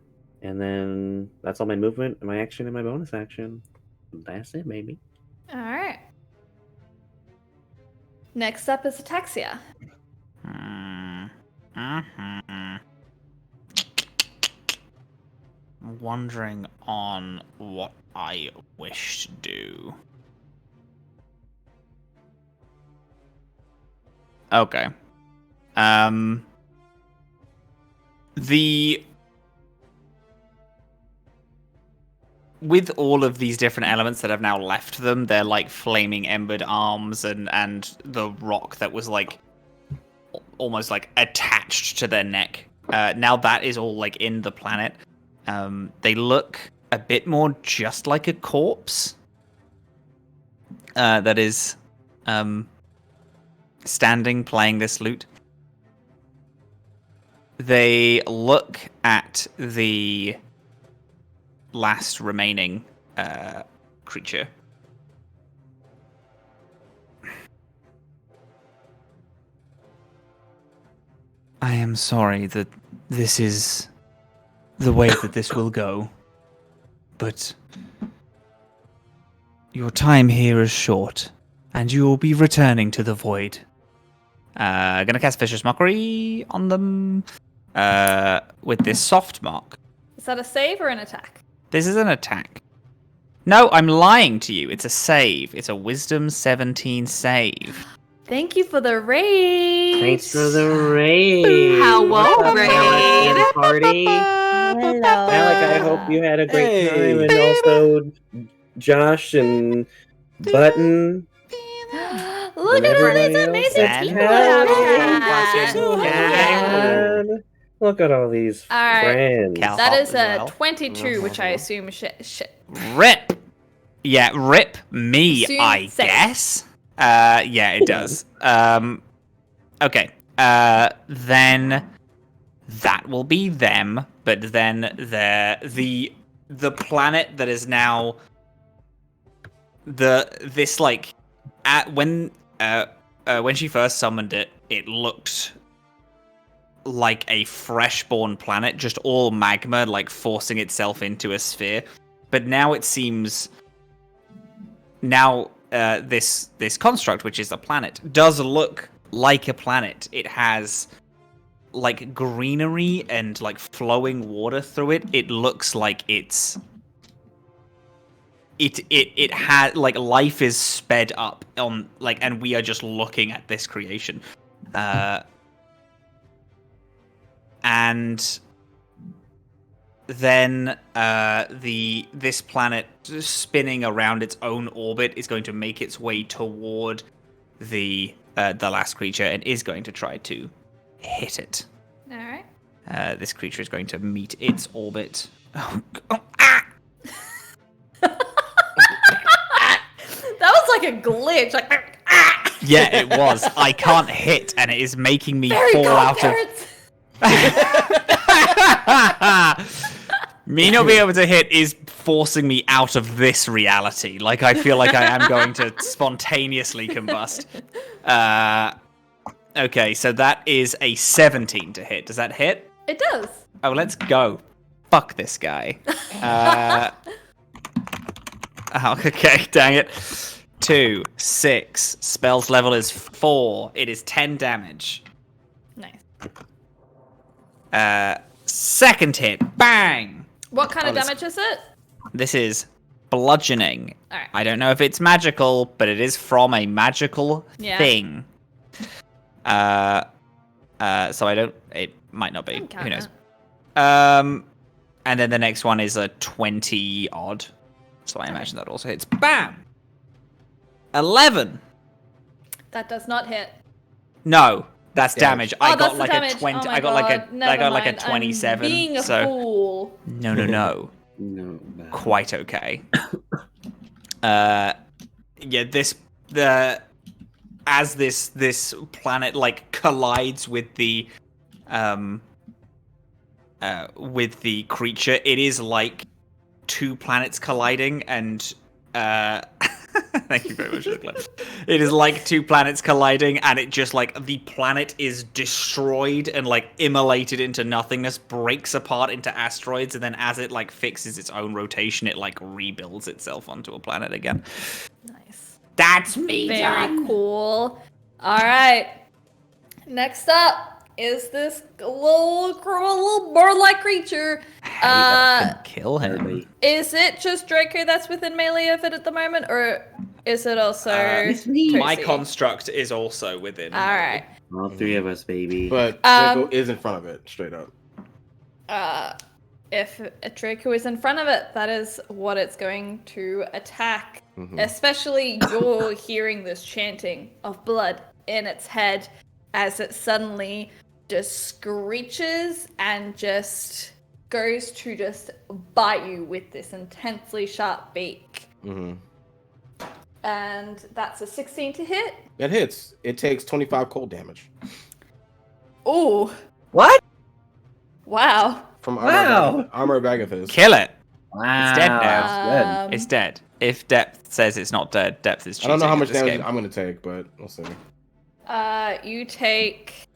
then that's all my movement, my action, and my bonus action. That's it, baby. All right. Next up is Ataxia. Wondering on what I wish to do. Okay. With all of these different elements that have now left them, they're like flaming embered arms and the rock that was like almost like attached to their neck. Now that is all like in the planet. They look a bit more just like a corpse. That is standing playing this lute. They look at the last remaining creature. I am sorry that this is the way that this will go, but your time here is short, and you will be returning to the void. Gonna cast Vicious Mockery on them with this soft mark. Is that a save or an attack? This is an attack. No, I'm lying to you. It's a save. It's a Wisdom 17 save. Thank you for the raid. Thanks for the raid. How well, What's up, raid? Alex, party. Hello. Alec, I hope you had a great Hey. time, and also Josh and Button. Look at all these everybody else. amazing And people out Cal. here. And look at all these All right. friends. Cal. That is as a well. 22, which I assume Rip. Yeah, rip me, Soon I save. guess. Yeah, it does. Okay. Then that will be them, but then the planet that is now this like when she first summoned it, it looked like a freshborn planet, just all magma like forcing itself into a sphere. But now it seems this construct, which is a planet, does look like a planet. It has like greenery and like flowing water through it. It looks like it has like life is sped up on like, and we are just looking at this creation. And then this planet spinning around its own orbit is going to make its way toward the last creature and is going to try to hit it. All right. This creature is going to meet its orbit. That was like a glitch. Like, Yeah, it was. I can't hit, and it is making me Very fall out of. godparents. Me not being able to hit is forcing me out of this reality. Like, I feel like I am going to spontaneously combust. Okay, so that is a 17 to hit. Does that hit? It does. Oh, let's go. Fuck this guy. Oh, okay, dang it. 2, 6. Spell's level is 4. It is 10 damage. Nice. Second hit. Bang! What kind of damage is it? This is bludgeoning. All right. I don't know if it's magical, but it is from a magical thing. So I don't... It might not be. Who knows? And then the next one is a 20-odd. So I imagine that also hits. Bam! 11. That does not hit. No, that's damage. I got like damage. a 20. Oh I got like a. I got like a mind. 27. I'm being a fool. No. No. Quite okay. Yeah. As this planet like collides with the creature, it is like two planets colliding, and thank you very much, Nicholas. It is like two planets colliding, and it just like the planet is destroyed and like immolated into nothingness, breaks apart into asteroids, and then as it like fixes its own rotation, it like rebuilds itself onto a planet again. Nice. That's me. Very cool. All right. Next up is this little bird-like creature. Kill him. Is it just Draco that's within melee of it at the moment, or is it also my Tootsie? Construct is also within. All right. All three of us, baby. But Draco is in front of it, straight up. If a Draco is in front of it, that is what it's going to attack. Mm-hmm. Especially you're hearing this chanting of blood in its head as it suddenly just screeches and just goes to just bite you with this intensely sharp beak. Mm-hmm. And that's a 16 to hit. That hits. It takes 25 cold damage. Ooh. What? Wow. From Wow. Armor Bag of his. Kill it. Wow. It's dead now. That's It's dead. If Depth says it's not dead, Depth is cheating. I don't know how much in this damage game. I'm going to take, but we'll see. You take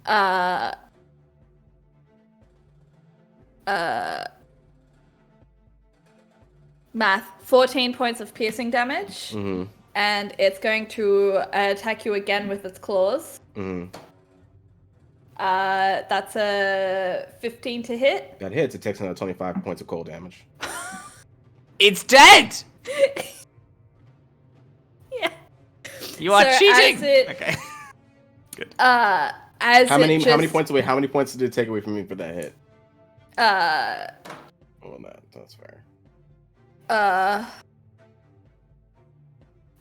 math 14 points of piercing damage. Mm-hmm. And it's going to attack you again with its claws. Mm-hmm. That's a 15 to hit. That hits. It takes another 25 points of cold damage. It's dead. Yeah. You are So cheating. as it- Okay. Good. As How many it just, points away? How many points did it take away from me for that hit? Well, that's fair.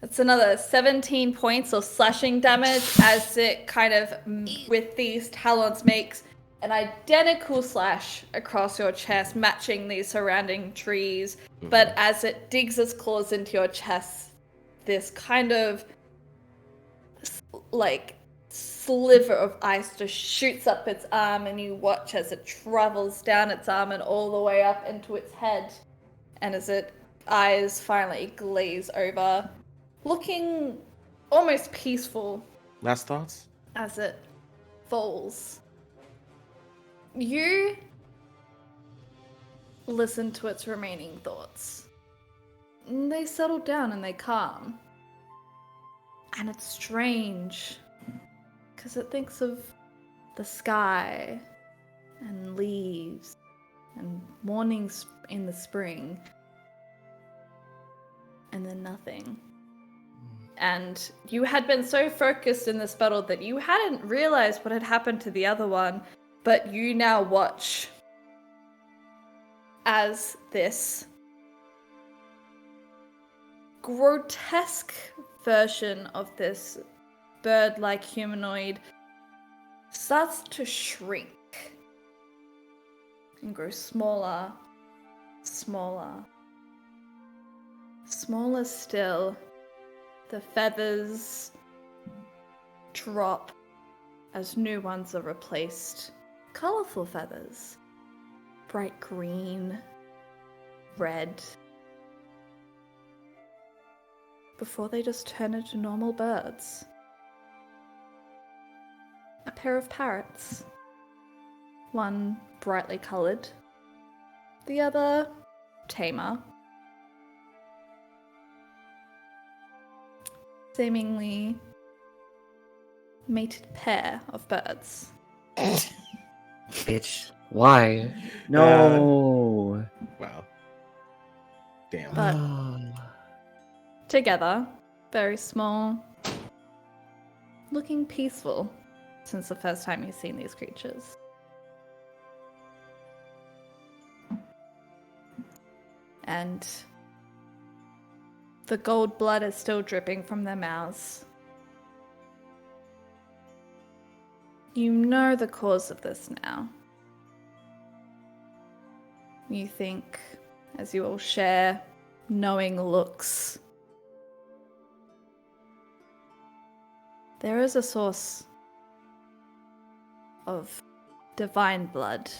It's another 17 points of slashing damage as it kind of, with these talons, makes an identical slash across your chest, matching these surrounding trees. Mm-hmm. But as it digs its claws into your chest, this kind of like sliver of ice just shoots up its arm, and you watch as it travels down its arm and all the way up into its head. And as its eyes finally glaze over, looking almost peaceful Last thoughts? as it falls. You listen to its remaining thoughts. And they settle down and they calm. And it's strange, because it thinks of the sky and leaves and mornings in the spring, and then nothing. And you had been so focused in this battle that you hadn't realized what had happened to the other one, but you now watch as this grotesque version of this bird-like humanoid starts to shrink and grow smaller, smaller, smaller still. The feathers drop as new ones are replaced. Colorful feathers. Bright green, red. Before they just turn into normal birds. A pair of parrots. One brightly colored. The other tamer. Seemingly mated pair of birds. Bitch, Why? No. Wow. Damn. But together, very small, looking peaceful since the first time you've seen these creatures. And the gold blood is still dripping from their mouths. You know the cause of this now. You think, as you all share knowing looks, there is a source of divine blood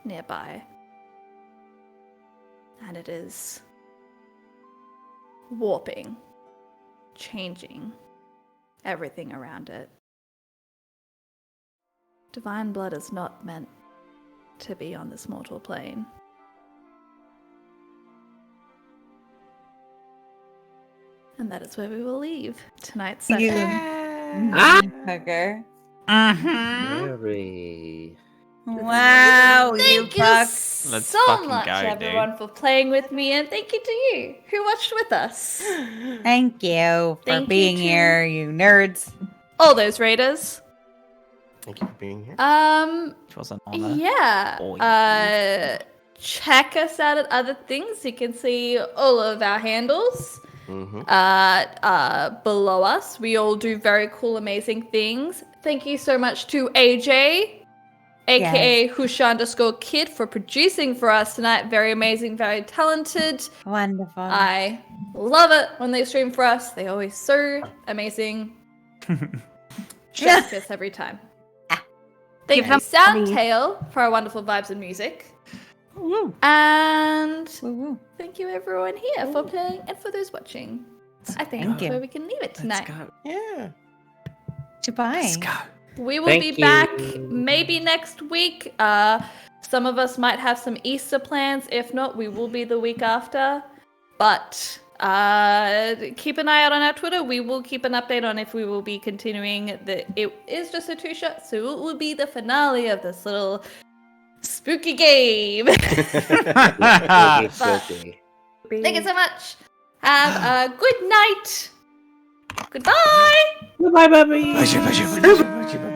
nearby. And it is warping, changing everything around it. Divine blood is not meant to be on this mortal plane. And that is where we will leave tonight's session. Okay. Very. Wow, Thank you fucks. Let's so fucking much, go, everyone, for playing with me, and thank you to you who watched with us. Thank you for Thank you being too. here, you nerds. All those raiders. Thank you for being here. It was an honor. Yeah. Oh, Check us out at other things. You can see all of our handles Mm-hmm. below us. We all do very cool, amazing things. Thank you so much to AJ, aka Husha_Kid, for producing for us tonight. Very amazing, very talented. Wonderful. I love it when they stream for us. They always so amazing. Chef's kiss every time. Thank you, Soundtail, for our wonderful vibes and music. Woo. And Woo-woo. thank you everyone here for playing and for those watching. I think Thank that's you. where we can leave it tonight. Yeah. Goodbye. Let's go. We will Thank be you. back maybe next week. Some of us might have some Easter plans. If not, we will be the week after. But keep an eye out on our Twitter. We will keep an update on if we will be continuing. It is just a 2-shot, so it will be the finale of this little spooky game. Spooky, spooky. Thank you so much. Have a good night. Goodbye. Goodbye, baby. Bye, bye, bye, bye, bye, bye.